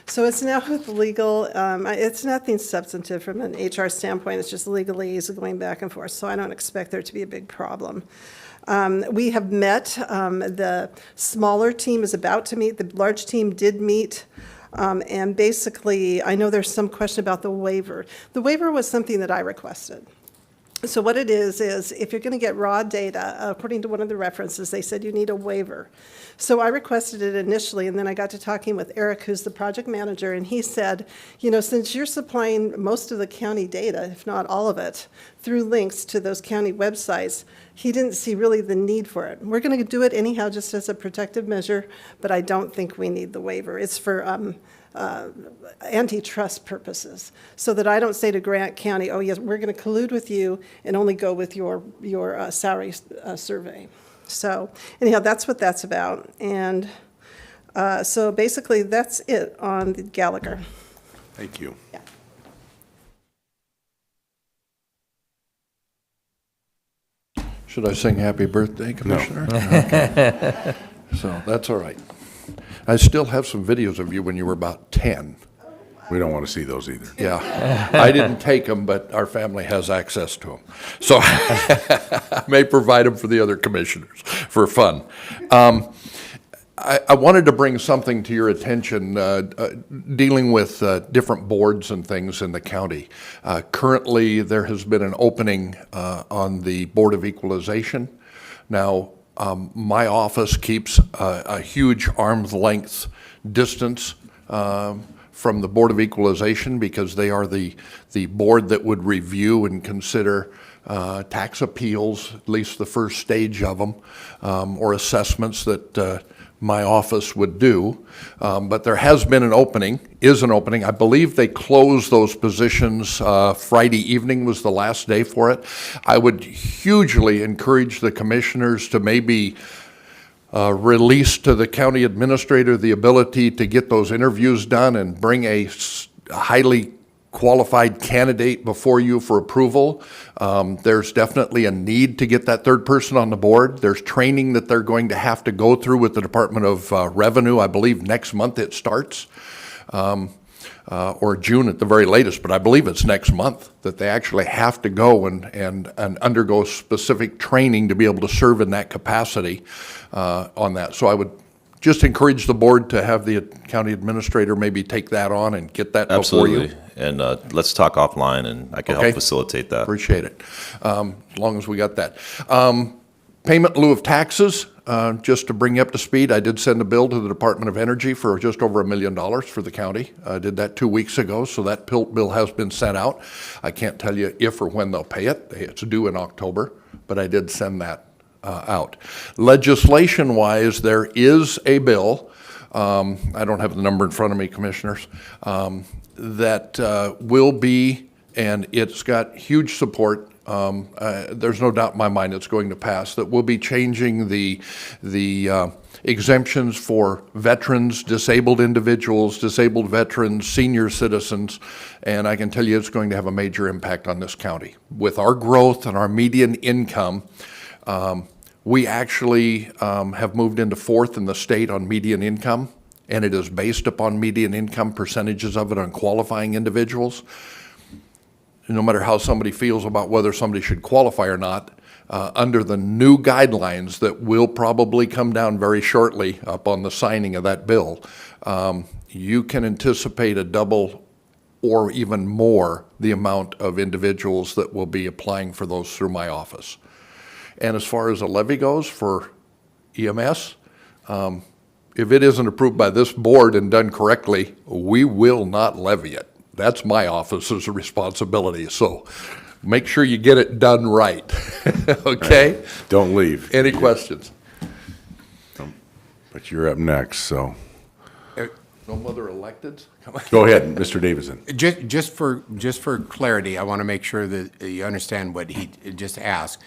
So it's now with legal, it's nothing substantive from an HR standpoint, it's just legalese going back and forth, so I don't expect there to be a big problem. We have met, the smaller team is about to meet, the large team did meet, and basically, I know there's some question about the waiver. The waiver was something that I requested. So what it is if you're going to get raw data, according to one of the references, they said you need a waiver. So I requested it initially, and then I got to talking with Eric, who's the project manager, and he said, since you're supplying most of the county data, if not all of it, through links to those county websites, he didn't see really the need for it. We're going to do it anyhow just as a protective measure, but I don't think we need the waiver. It's for antitrust purposes, so that I don't say to Grant County, oh yes, we're going to collude with you and only go with your salary survey. So anyhow, that's what that's about. And so basically that's it on the Gallagher. Thank you. Yeah. Should I sing happy birthday, Commissioner? No. Okay. So that's all right. I still have some videos of you when you were about 10. We don't want to see those either. Yeah. I didn't take them, but our family has access to them. So I may provide them for the other commissioners for fun. I wanted to bring something to your attention, dealing with different boards and things in the county. Currently, there has been an opening on the Board of Equalization. Now, my office keeps a huge arm's length distance from the Board of Equalization because they are the board that would review and consider tax appeals, at least the first stage of them, or assessments that my office would do. But there has been an opening, is an opening. I believe they closed those positions Friday evening was the last day for it. I would hugely encourage the commissioners to maybe release to the county administrator the ability to get those interviews done and bring a highly qualified candidate before you for approval. There's definitely a need to get that third person on the board. There's training that they're going to have to go through with the Department of Revenue. I believe next month it starts, or June at the very latest, but I believe it's next month that they actually have to go and undergo specific training to be able to serve in that capacity on that. So I would just encourage the board to have the county administrator maybe take that on and get that before you. Absolutely. And let's talk offline, and I can help facilitate that. Appreciate it, as long as we got that. Payment in lieu of taxes, just to bring you up to speed, I did send a bill to the Department of Energy for just over $1 million for the county. I did that 2 weeks ago, so that bill has been sent out. I can't tell you if or when they'll pay it. It's due in October, but I did send that out. Legislation-wise, there is a bill, I don't have the number in front of me, Commissioners, that will be, and it's got huge support. There's no doubt in my mind it's going to pass, that will be changing the exemptions for veterans, disabled individuals, disabled veterans, senior citizens, and I can tell you it's going to have a major impact on this county. With our growth and our median income, we actually have moved into fourth in the state on median income, and it is based upon median income, percentages of it on qualifying individuals. No matter how somebody feels about whether somebody should qualify or not, under the new guidelines that will probably come down very shortly upon the signing of that bill, you can anticipate a double or even more the amount of individuals that will be applying for those through my office. And as far as a levy goes for EMS, if it isn't approved by this board and done correctly, we will not levy it. That's my office's responsibility. So make sure you get it done right. Okay? Right. Don't leave. Any questions? But you're up next, so. No other electeds? Come on. Go ahead, Mr. Davison. Just for clarity, I want to make sure that you understand what he just asked.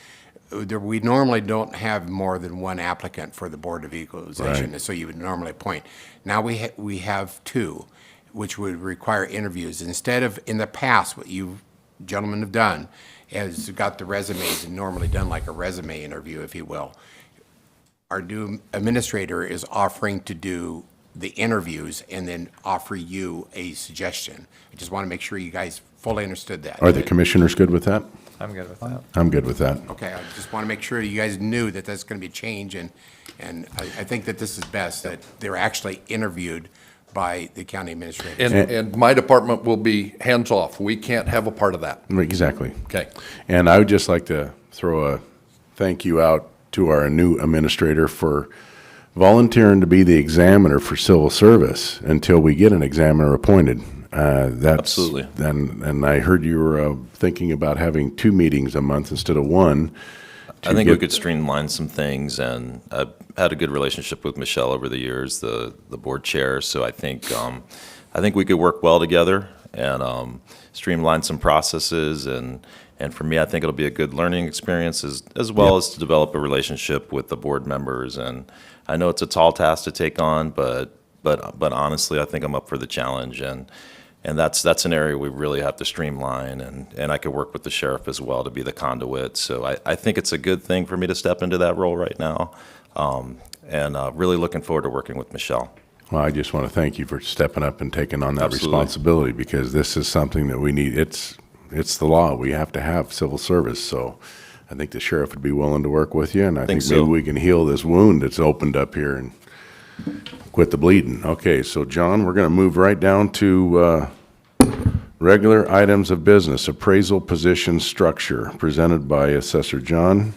We normally don't have more than one applicant for the Board of Equalization, Right. so you would normally appoint. Now we have two, which would require interviews. Instead of, in the past, what you gentlemen have done is got the resumes and normally done like a resume interview, if you will. Our new administrator is offering to do the interviews and then offer you a suggestion. I just want to make sure you guys fully understood that. Are the commissioners good with that? I'm good with that. I'm good with that. Okay, I just want to make sure you guys knew that that's going to be a change, and I think that this is best, that they're actually interviewed by the county administrator. And my department will be hands-off. We can't have a part of that. Exactly. Okay. And I would just like to throw a thank you out to our new administrator for volunteering to be the examiner for civil service until we get an examiner appointed. That's Absolutely. And I heard you were thinking about having 2 meetings a month instead of 1. I think we could streamline some things, and I've had a good relationship with Michelle over the years, the board chair. So I think we could work well together and streamline some processes. And for me, I think it'll be a good learning experience as well as to develop a relationship with the board members. And I know it's a tall task to take on, but honestly, I think I'm up for the challenge. And that's an area we really have to streamline, and I could work with the sheriff as well to be the conduit. So I think it's a good thing for me to step into that role right now, and really looking forward to working with Michelle. Well, I just want to thank you for stepping up and taking on that Absolutely. responsibility, because this is something that we need. It's the law. We have to have civil service. So I think the sheriff would be willing to work with you, and I think so. maybe we can heal this wound that's opened up here and quit the bleeding. Okay, so John, we're going to move right down to regular items of business, appraisal position structure, presented by Assessor John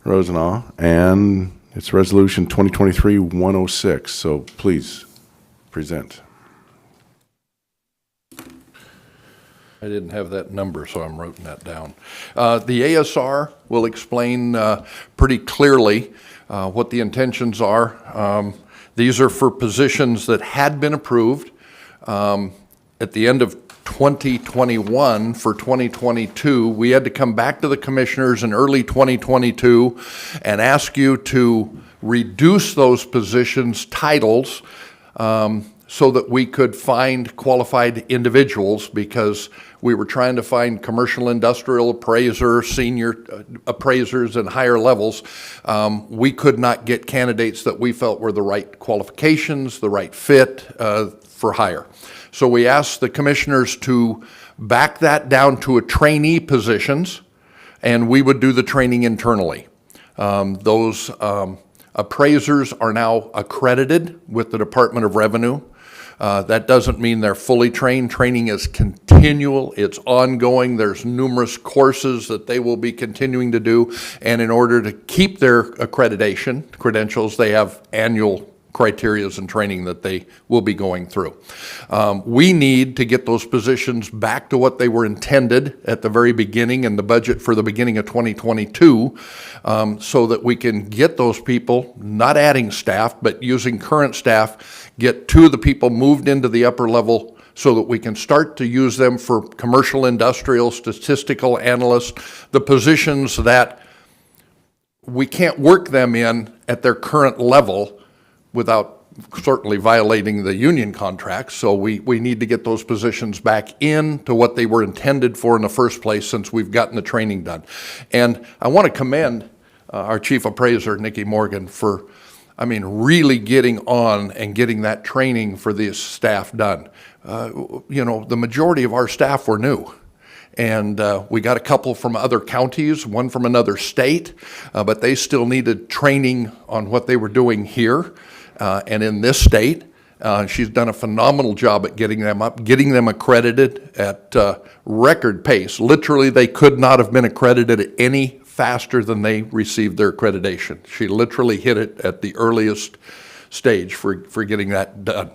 Rosenaw, and it's Resolution 2023-106. So please present. I didn't have that number, so I'm writing that down. The ASR will explain pretty clearly what the intentions are. These are for positions that had been approved at the end of 2021 for 2022. We had to come back to the commissioners in early 2022 and ask you to reduce those positions' titles so that we could find qualified individuals, because we were trying to find commercial industrial appraiser, senior appraisers, and higher levels. We could not get candidates that we felt were the right qualifications, the right fit for hire. So we asked the commissioners to back that down to a trainee positions, and we would do the training internally. Those appraisers are now accredited with the Department of Revenue. That doesn't mean they're fully trained. Training is continual, it's ongoing. There's numerous courses that they will be continuing to do, and in order to keep their accreditation credentials, they have annual criterias and training that they will be going through. We need to get those positions back to what they were intended at the very beginning in the budget for the beginning of 2022, so that we can get those people, not adding staff, but using current staff, get 2 of the people moved into the upper level so that we can start to use them for commercial, industrial, statistical analysts, the positions that we can't work them in at their current level without certainly violating the union contracts. So we need to get those positions back into what they were intended for in the first place, since we've gotten the training done. And I want to commend our chief appraiser, Nikki Morgan, for, really getting on and getting that training for this staff done. The majority of our staff were new. And we got a couple from other counties, one from another state, but they still needed training on what they were doing here and in this state. She's done a phenomenal job at getting them up, getting them accredited at record pace. Literally, they could not have been accredited any faster than they received their accreditation. She literally hit it at the earliest stage for getting that done.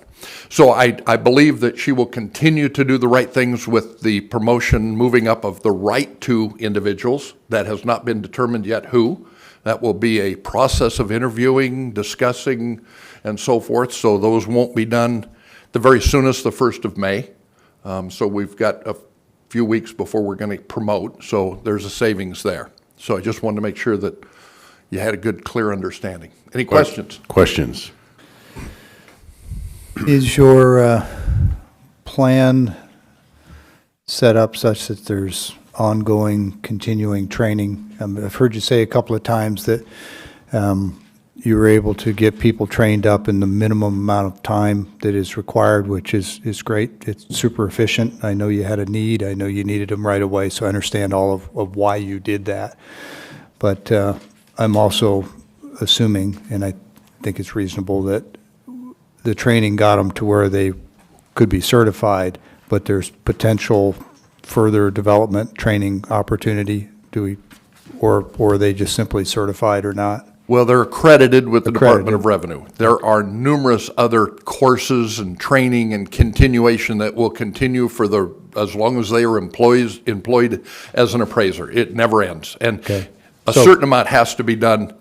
So I believe that she will continue to do the right things with the promotion, moving up of the right 2 individuals. That has not been determined yet who. That will be a process of interviewing, discussing, and so forth. So those won't be done the very soonest, the 1st of May. So we've got a few weeks before we're going to promote. So there's a savings there. So I just wanted to make sure that you had a good, clear understanding. Any questions? Questions? Is your plan set up such that there's ongoing, continuing training? I've heard you say a couple of times that you were able to get people trained up in the minimum amount of time that is required, which is great. It's super efficient. I know you had a need. I know you needed them right away, so I understand all of why you did that. But I'm also assuming, and I think it's reasonable, that the training got them to where they could be certified, but there's potential further development, training opportunity? Or are they just simply certified or not? Well, they're accredited with the Department of Accredited. Revenue. There are numerous other courses and training and continuation that will continue for as long as they are employed as an appraiser. It never ends. And Okay. a So- certain amount has to be done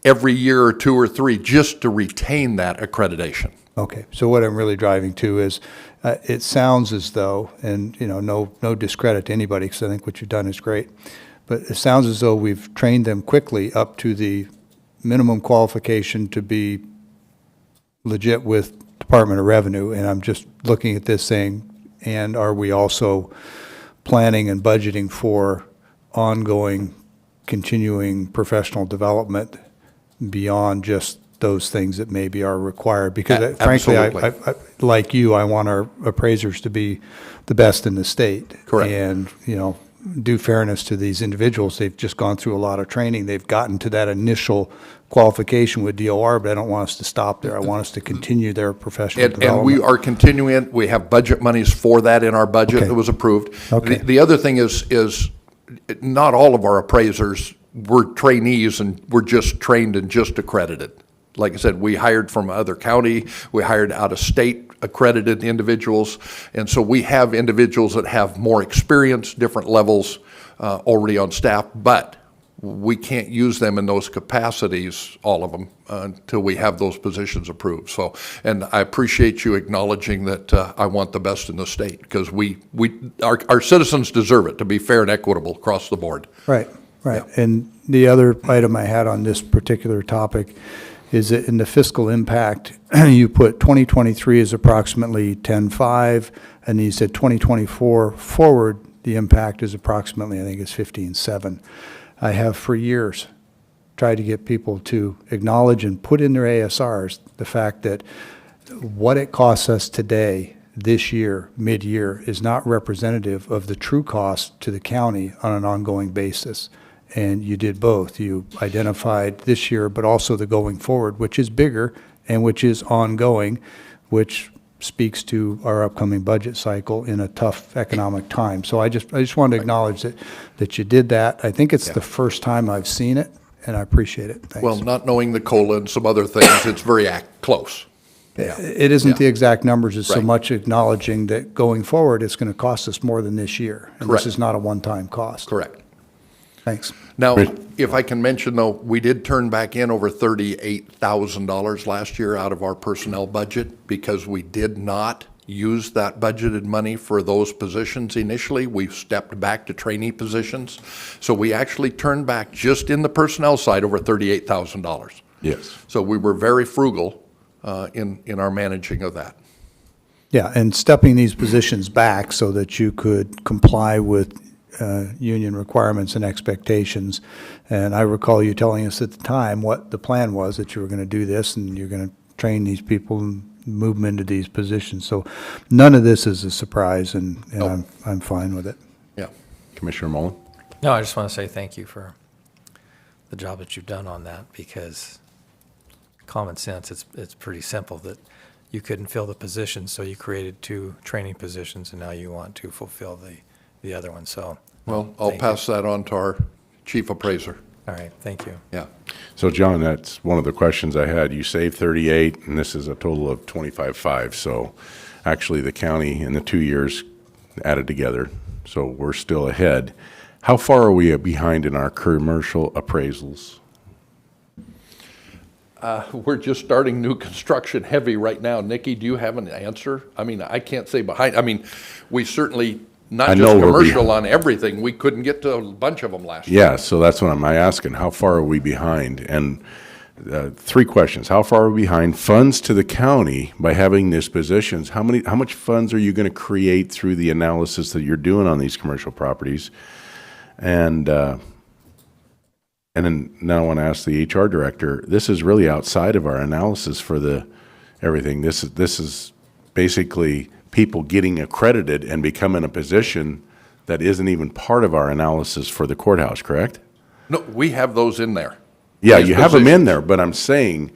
every year or 2 or 3 just to retain that accreditation. Okay, so what I'm really driving to is, it sounds as though, and, no discredit to anybody, because I think what you've done is great, but it sounds as though we've trained them quickly up to the minimum qualification to be legit with Department of Revenue, and I'm just looking at this saying, and are we also planning and budgeting for ongoing, continuing professional development beyond just those things that maybe are required? Because frankly, Absolutely. I, like you, I want our appraisers to be the best in the state. Correct. And, due fairness to these individuals, they've just gone through a lot of training. They've gotten to that initial qualification with DOR, but I don't want us to stop there. I want us to continue their professional And development. we are continuing, we have budget monies for that in our budget Okay. that was approved. Okay. The other thing is not all of our appraisers were trainees and were just trained and just accredited. Like I said, we hired from other county, we hired out-of-state accredited individuals, and so we have individuals that have more experience, different levels already on staff, but we can't use them in those capacities, all of them, until we have those positions approved. So, and I appreciate you acknowledging that I want the best in the state, because our citizens deserve it, to be fair and equitable across the board. Right. And the other item I had on this particular topic is that in the fiscal impact, you put 2023 is approximately 10.5, and you said 2024 forward, the impact is approximately, I think it's 15.7. I have for years tried to get people to acknowledge and put in their ASRs the fact that what it costs us today, this year, mid-year, is not representative of the true cost to the county on an ongoing basis. And you did both. You identified this year, but also the going forward, which is bigger and which is ongoing, which speaks to our upcoming budget cycle in a tough economic time. So I just wanted to acknowledge that you did that. I think it's the first time I've seen it, and I appreciate it. Thanks. Well, not knowing the COLA and some other things, it's very close. Yeah. It isn't the exact numbers, it's so Right. much acknowledging that going forward, it's going to cost us more than this year. And Correct. this is not a one-time cost. Correct. Thanks. Now, if I can mention, though, we did turn back in over $38,000 last year out of our personnel budget because we did not use that budgeted money for those positions initially. We stepped back to trainee positions. So we actually turned back, just in the personnel side, over $38,000. Yes. So we were very frugal in our managing of that. Yeah, and stepping these positions back so that you could comply with union requirements and expectations. And I recall you telling us at the time what the plan was, that you were going to do this and you're going to train these people and move them into these positions. So none of this is a surprise, and I'm fine with it. Yeah. Commissioner Mullen? No, I just want to say thank you for the job that you've done on that, because common sense, it's pretty simple that you couldn't fill the position, so you created 2 training positions, and now you want to fulfill the other one, so. Well, I'll thank pass that on to our chief appraiser. you. All right, thank you. Yeah. So, John, that's one of the questions I had. You saved 38, and this is a total of 25.5. So actually, the county in the 2 years added together, so we're still ahead. How far are we behind in our commercial appraisals? We're just starting new construction heavy right now. Nikki, do you have an answer? I mean, I can't say behind. I mean, we certainly, not I just know we're commercial on everything. We couldn't get to a bunch of them last year. Yeah, so that's what I'm asking. How far are we behind? And 3 questions. How far are we behind? Funds to the county by having these positions. How much funds are you going to create through the analysis that you're doing on these commercial properties? And then now I want to ask the HR director, this is really outside of our analysis for everything. This is basically people getting accredited and becoming a position that isn't even part of our analysis for the courthouse, correct? No, we have those in there. Yeah, These you have them in positions. there, but I'm saying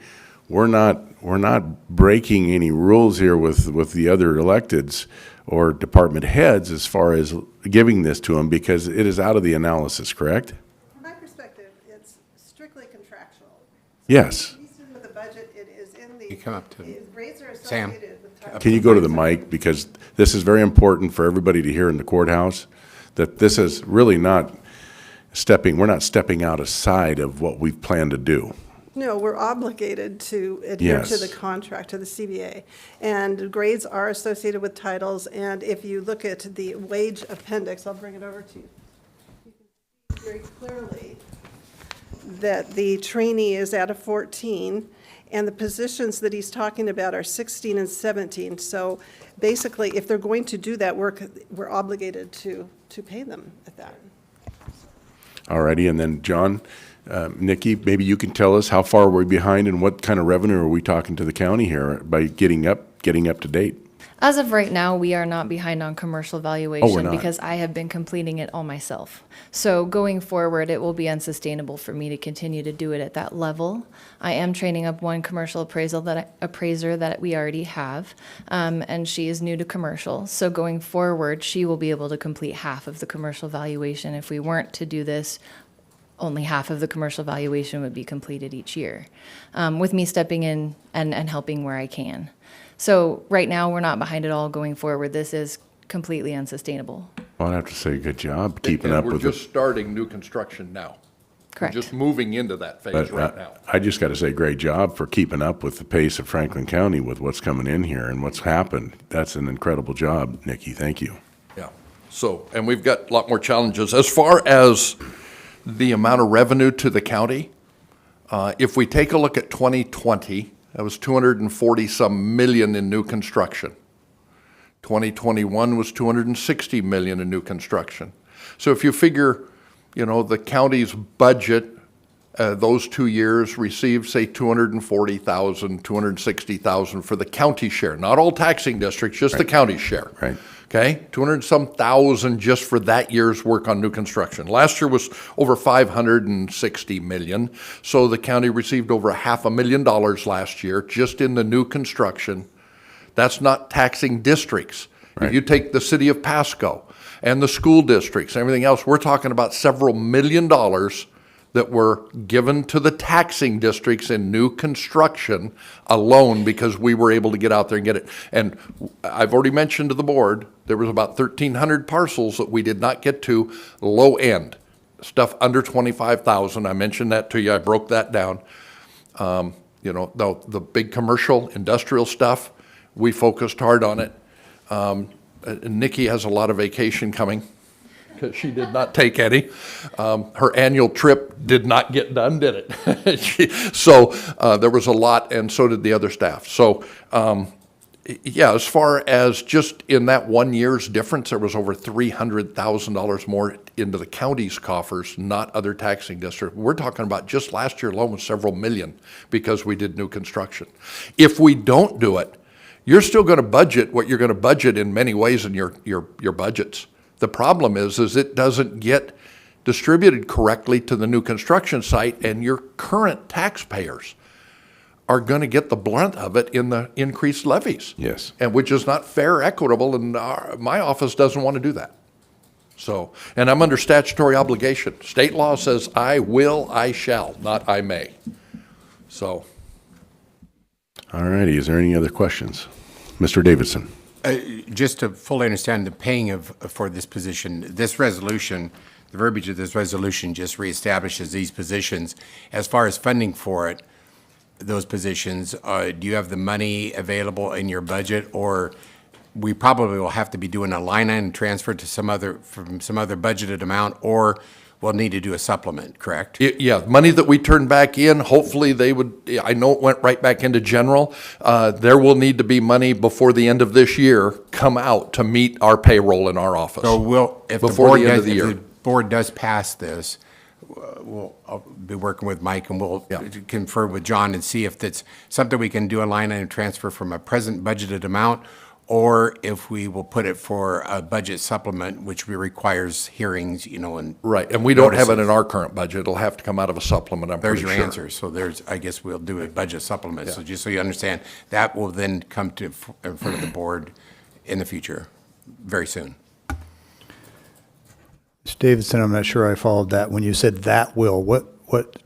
we're not we're not breaking any rules here with the other electeds or department heads as far as giving this to them, because it is out of the analysis, correct? From my perspective, it's strictly contractual. Yes. He's doing with the budget, it is in the. You come up to Grades are Sam. associated with title. Can you go to the mic? Because this is very important for everybody to hear in the courthouse, that this is really not we're not stepping outside of what we've planned to do. No, we're obligated to adhere to Yes. the contract, to the CBA. And grades are associated with titles, and if you look at the wage appendix, I'll bring it over to you. You can see very clearly that the trainee is at a 14, and the positions that he's talking about are 16 and 17. So basically, if they're going to do that work, we're obligated to pay them at that. All righty, and then John, Nikki, maybe you can tell us how far we're behind and what kind of revenue are we talking to the county here by getting up to date? As of right now, we are not behind on commercial valuation not. because I have been completing it all myself. So going forward, it will be unsustainable for me to continue to do it at that level. I am training up one commercial appraiser that we already have, and she is new to commercial. So going forward, she will be able to complete half of the commercial valuation. If we weren't to do this, only half of the commercial valuation would be completed each year, with me stepping in and helping where I can. So right now, we're not behind at all. Going forward, this is completely unsustainable. Well, I have to say, good job keeping And up we're with just it. starting new construction now. We're Correct. just moving into that phase But right now. I just got to say, great job for keeping up with the pace of Franklin County with what's coming in here and what's happened. That's an incredible job, Nikki. Thank you. Yeah. So, and we've got a lot more challenges. As far as the amount of revenue to the county, if we take a look at 2020, that was 240-some million in new construction. 2021 was 260 million in new construction. So if you figure, the county's budget, those 2 years received, say, 240,000, 260,000 for the county share, not all taxing districts, just the county share. Right. Okay, 200-some thousand just for that year's work on new construction. Last year was over 560 million, so the county received over $500,000 last year just in the new construction. That's not taxing districts. Right. If you take the city of Pasco and the school districts and everything else, we're talking about several $1 million that were given to the taxing districts in new construction alone because we were able to get out there and get it. And I've already mentioned to the board, there was about 1,300 parcels that we did not get to low end, stuff under 25,000. I mentioned that to you. I broke that down. The big commercial, industrial stuff, we focused hard on it. Nikki has a lot of vacation coming, because she did not take any. Her annual trip did not get done, did it? So there was a lot, and so did the other staff. So, as far as just in that 1 year's difference, there was over $300,000 more into the county's coffers, not other taxing districts. We're talking about just last year alone was several million because we did new construction. If we don't do it, you're still going to budget what you're going to budget in many ways in your budgets. The problem is it doesn't get distributed correctly to the new construction site, and your current taxpayers are going to get the brunt of it in the increased levies. Yes. And which is not fair, equitable, and my office doesn't want to do that. So, and I'm under statutory obligation. State law says I will, I shall, not I may. So. All righty, is there any other questions? Mr. Davidson. Just to fully understand the paying for this position, this resolution, the verbiage of this resolution just reestablishes these positions. As far as funding for it, those positions, do you have the money available in your budget, or we probably will have to be doing a line item transfer to some other budgeted amount, or we'll need to do a supplement, correct? Yeah, money that we turn back in, hopefully they would, I know it went right back into general. There will need to be money before the end of this year come out to meet our payroll in our office. So if the board does pass this, I'll be working with Mike and we'll confer with John and see if that's something we can do a line item transfer from a present budgeted amount, or if we will put it for a budget supplement, which requires hearings, and. Right, and we don't have it notices. in our current budget. It'll have to come out of a supplement, I'm There's pretty your sure. answer. So I guess we'll do a budget supplement. So just so you understand, that will then come in front of the board in the future, very soon. Mr. Davidson, I'm not sure I followed that. When you said that will, what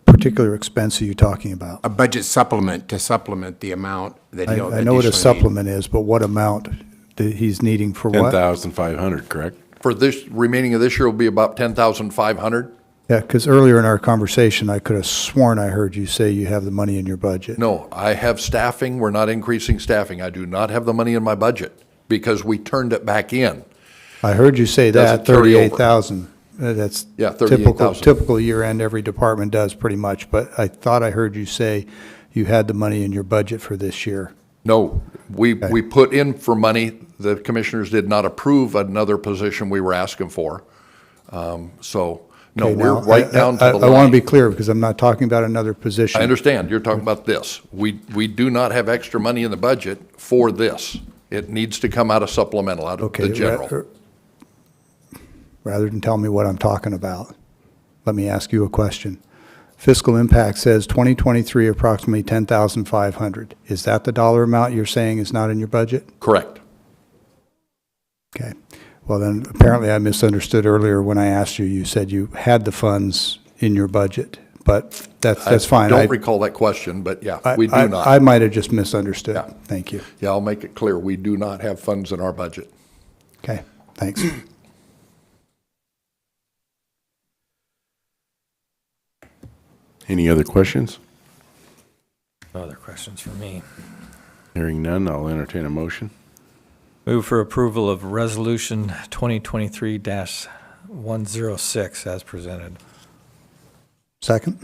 particular expense are you talking about? A budget supplement to supplement the amount that he'll I know what a additionally need. supplement is, but what amount that he's needing for what? 10,500, correct? For this, remaining of this year will be about 10,500. Yeah, because earlier in our conversation, I could have sworn I heard you say you have the money in your budget. No, I have staffing. We're not increasing staffing. I do not have the money in my budget because we turned it back in. I heard you say Doesn't that, carry over. 38,000. That's Yeah, typical, 38,000. typical year end, every department does pretty much, but I thought I heard you say you had the money in your budget for this year. No, we put in for money. The commissioners did not approve another position we were asking for. So, no, Okay, we're now, right down to the line. I want to be clear, because I'm not talking about another position. I understand. You're talking about this. We do not have extra money in the budget for this. It needs to come out of supplemental, out of Okay, the general. Rather than tell me what I'm talking about, let me ask you a question. Fiscal impact says 2023 approximately 10,500. Is that the dollar amount you're saying is not in your budget? Correct. Okay. Well, then apparently I misunderstood earlier when I asked you. You said you had the funds in your budget, but that's fine. I don't recall that question, but yeah, we do I not. might have just misunderstood. Yeah. Thank you. Yeah, I'll make it clear. We do not have funds in our budget. Okay, thanks. Any other questions? No other questions for me. Hearing none, I'll entertain a motion. Move for approval of Resolution 2023-106 as presented. Second?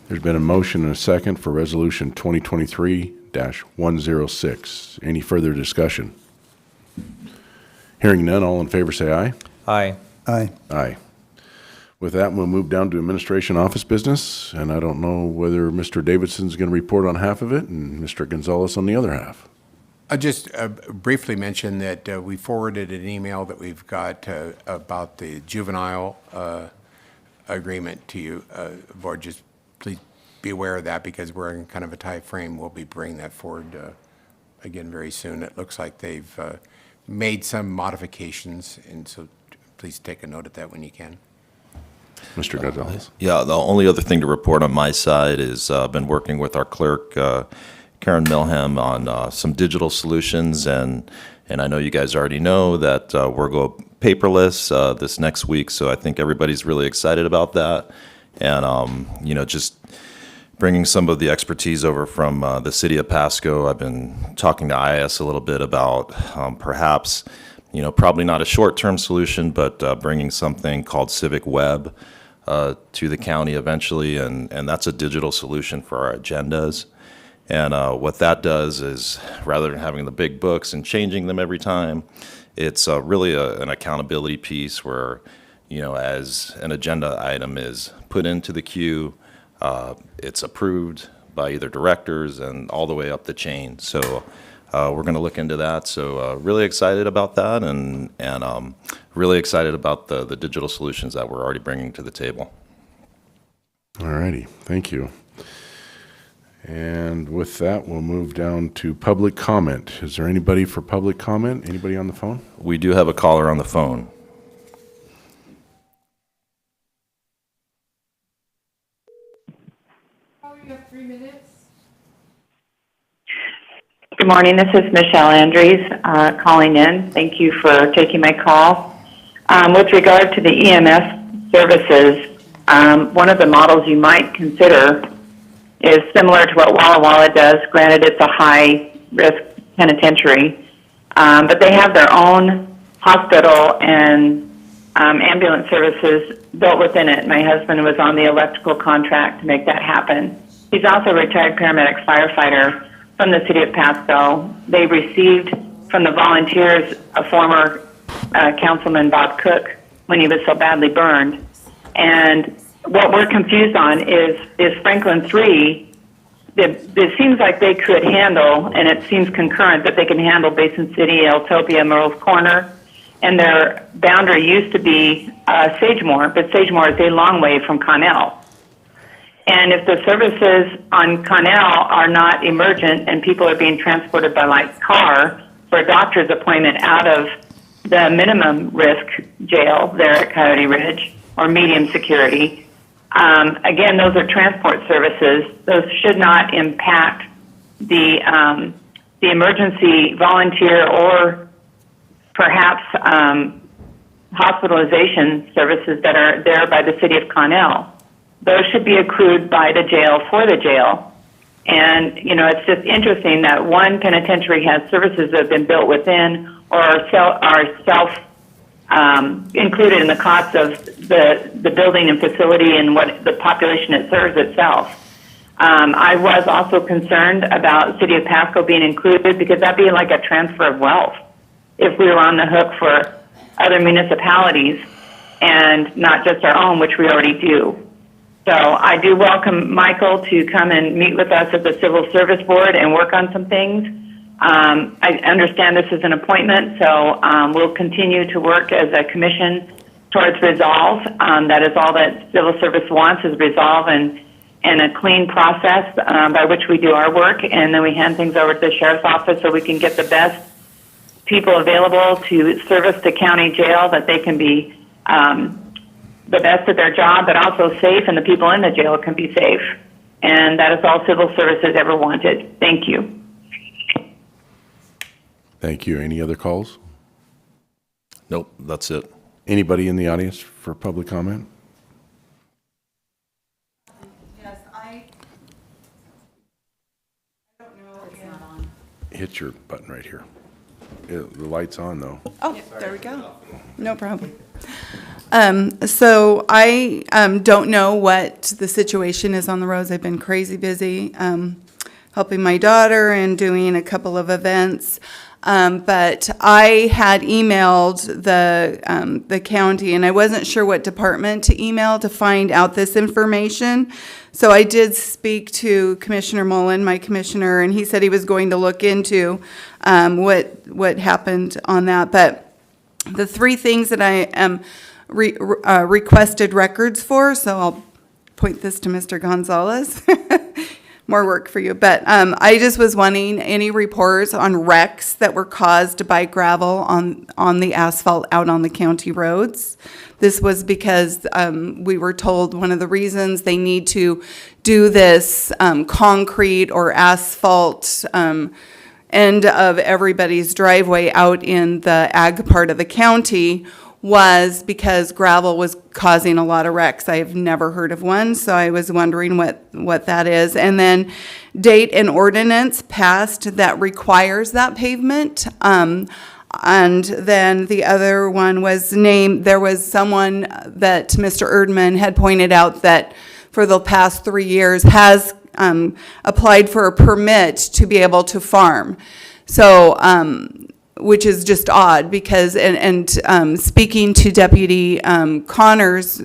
There's been a motion and a second for Resolution 2023-106. Any further discussion? Hearing none, all in favor say aye. Aye. Aye. Aye. With that, we'll move down to administration office business, and I don't know whether Mr. Davidson's going to report on half of it and Mr. Gonzalez on the other half. I just briefly mention that we forwarded an email that we've got about the juvenile agreement to you. Board, just please be aware of that because we're in kind of a time frame. We'll be bringing that forward again very soon. It looks like they've made some modifications, and so please take a note of that when you can. Mr. Gonzalez. Yeah, the only other thing to report on my side is I've been working with our clerk, Karen Milham, on some digital solutions, and I know you guys already know that we're going paperless this next week, so I think everybody's really excited about that. And, just bringing some of the expertise over from the city of Pasco, I've been talking to IS a little bit about perhaps probably not a short-term solution, but bringing something called Civic Web to the county eventually, and that's a digital solution for our agendas. And what that does is, rather than having the big books and changing them every time, it's really an accountability piece where, as an agenda item is put into the queue, it's approved by either directors and all the way up the chain. So we're going to look into that. So really excited about that, and really excited about the digital solutions that we're already bringing to the table. All righty, thank you. And with that, we'll move down to public comment. Is there anybody for public comment? Anybody on the phone? We do have a caller on the phone. You have 3 minutes. Good morning. This is Michelle Andrews calling in. Thank you for taking my call. With regard to the EMS services, one of the models you might consider is similar to what Walla Walla does. Granted, it's a high-risk penitentiary, but they have their own hospital and ambulance services built within it. My husband was on the electrical contract to make that happen. He's also a retired paramedic firefighter from the city of Pasco. They received from the volunteers a former councilman, Bob Cook, when he was so badly burned. And what we're confused on is Franklin 3 it seems like they could handle, and it seems concurrent that they can handle Basin City, Eltopia, Merle's Corner, and their boundary used to be Sagemore, but Sagemore is a long way from Connell. And if the services on Connell are not emergent and people are being transported by light car for a doctor's appointment out of the minimum risk jail there at Coyote Ridge or medium security, again, those are transport services. Those should not impact the emergency volunteer or perhaps hospitalization services that are there by the city of Connell. Those should be accrued by the jail for the jail. And, you know, it's just interesting that one penitentiary has services that have been built within or are self included in the cost of the building and facility and what the population it serves itself. I was also concerned about City of Pasco being included because that'd be like a transfer of wealth if we were on the hook for other municipalities and not just our own, which we already do. So I do welcome Michael to come and meet with us at the Civil Service Board and work on some things. I understand this is an appointment, so we'll continue to work as a commission towards resolve. That is all that civil service wants, is resolve and a clean process by which we do our work, and then we hand things over to the sheriff's office so we can get the best people available to service the county jail, that they can be the best at their job, but also safe, and the people in the jail can be safe. And that is all civil services ever wanted. Thank you. Thank you. Any other calls? Nope, that's it. Anybody in the audience for public comment? Yes, I don't know. It's not on. Hit your button right here. The light's on, though. Oh, there we go. No problem. So I don't know what the situation is on the roads. I've been crazy busy helping my daughter and doing a couple of events. But I had emailed the county, and I wasn't sure what department to email to find out this information. So I did speak to Commissioner Mullen, my commissioner, and he said he was going to look into what happened on that. But the three things that I am requested records for, so I'll point this to Mr. Gonzalez. More work for you, but I just was wanting any reports on wrecks that were caused by gravel on the asphalt out on the county roads. This was because we were told one of the reasons they need to do this concrete or asphalt end of everybody's driveway out in the ag part of the county was because gravel was causing a lot of wrecks. I've never heard of one, so I was wondering what that is. And then date and ordinance passed that requires that pavement. And then the other one was there was someone that Mr. Erdman had pointed out that for the past 3 years has applied for a permit to be able to farm. So, which is just odd because, and speaking to Deputy Connor's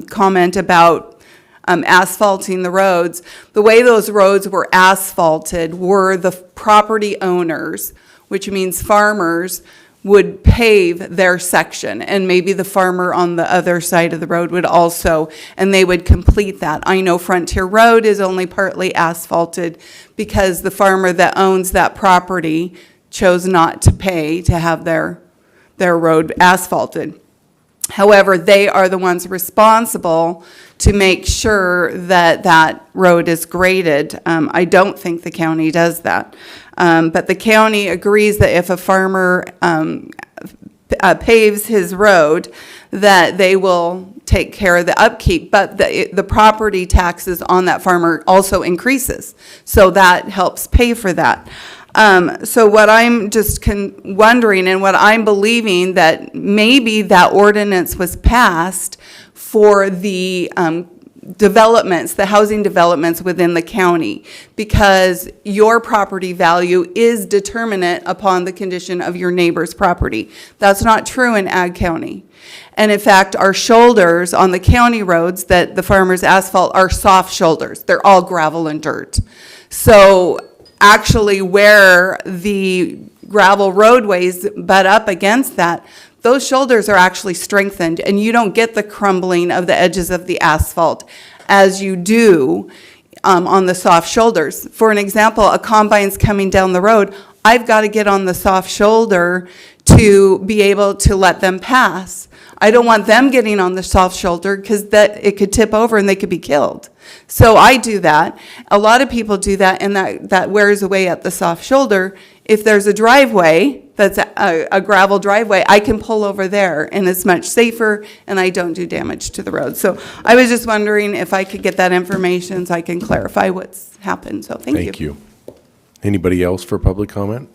comment about asphalting the roads, the way those roads were asphalted were the property owners, which means farmers, would pave their section, and maybe the farmer on the other side of the road would also, and they would complete that. I know Frontier Road is only partly asphalted because the farmer that owns that property chose not to pay to have their road asphalted. However, they are the ones responsible to make sure that that road is graded. I don't think the county does that. But the county agrees that if a farmer paves his road, that they will take care of the upkeep, but the property taxes on that farmer also increases. So that helps pay for that. So what I'm just wondering and what I'm believing that maybe that ordinance was passed for the developments, the housing developments within the county, because your property value is determinate upon the condition of your neighbor's property. That's not true in Ag County. And in fact, our shoulders on the county roads that the farmers asphalt are soft shoulders. They're all gravel and dirt. So actually where the gravel roadways butt up against that, those shoulders are actually strengthened, and you don't get the crumbling of the edges of the asphalt as you do on the soft shoulders. For an example, a combine's coming down the road. I've got to get on the soft shoulder to be able to let them pass. I don't want them getting on the soft shoulder because that it could tip over and they could be killed. So I do that. A lot of people do that, and that wears away at the soft shoulder. If there's a driveway that's a gravel driveway, I can pull over there, and it's much safer, and I don't do damage to the road. So I was just wondering if I could get that information so I can clarify what's happened. So thank you. Thank you. Anybody else for public comment?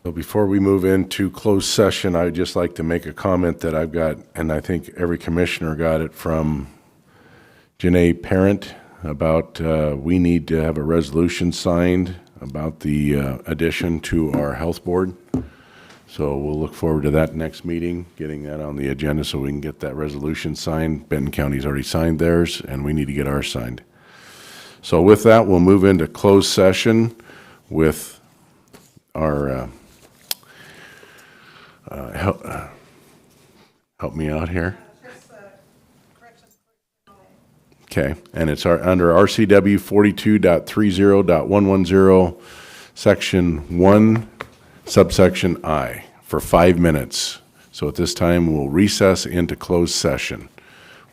So before we move into closed session, I'd just like to make a comment that I've got, and I think every commissioner got it from Janae Parent, about we need to have a resolution signed about the addition to our health board. So we'll look forward to that next meeting, getting that on the agenda so we can get that resolution signed. Benton County's already signed theirs, and we need to get ours signed. So with that, we'll move into closed session with our help me out here. Okay, and it's under RCW 42.30.110, section 1, subsection I, for 5 minutes. So at this time, we'll recess into closed session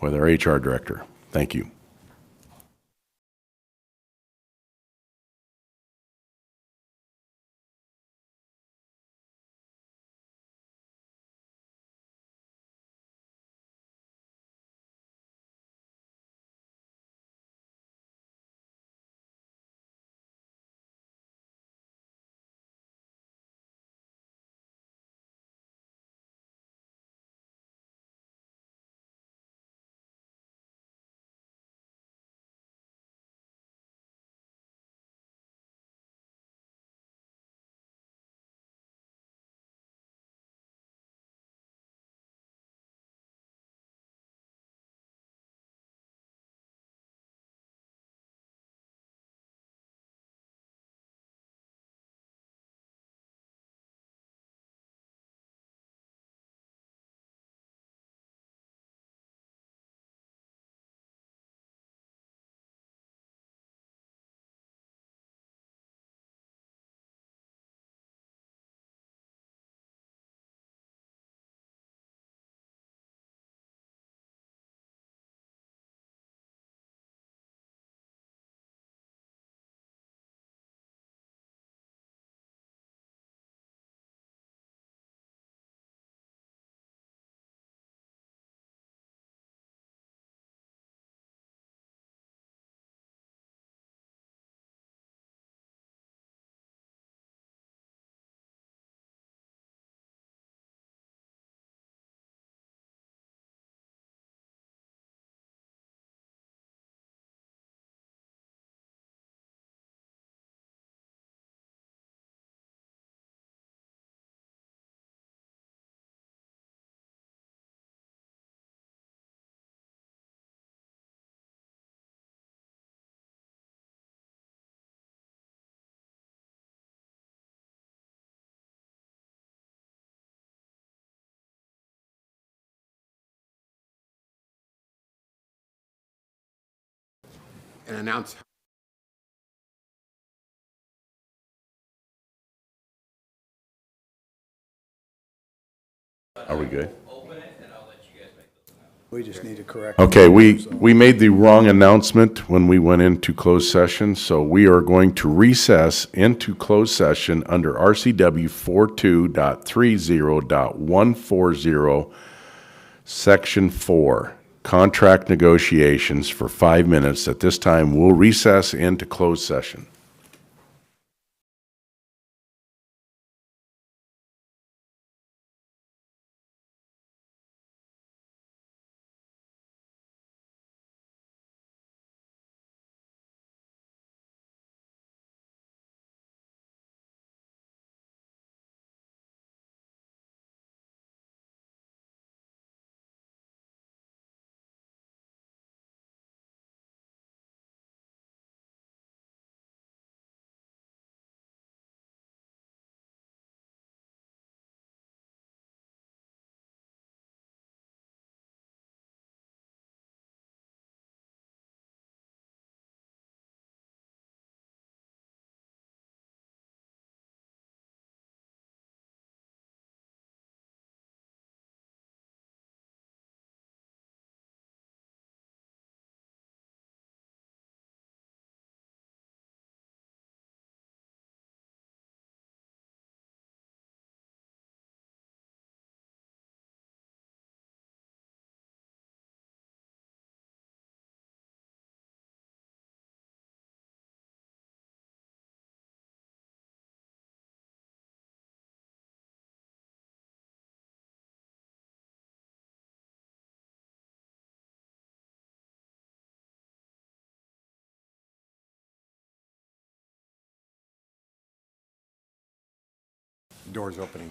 with our HR director. Thank you. And announce. Are we good? We just need to correct. Okay, we made the wrong announcement when we went into closed session, so we are going to recess into closed session under RCW 42.30.140, Section 4, contract negotiations for 5 minutes. At this time, we'll recess into closed session. Doors opening.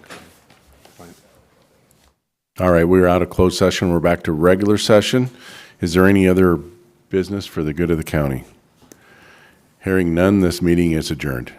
Fine. All right, we're out of closed session. We're back to regular session. Is there any other business for the good of the county? Hearing none, this meeting is adjourned.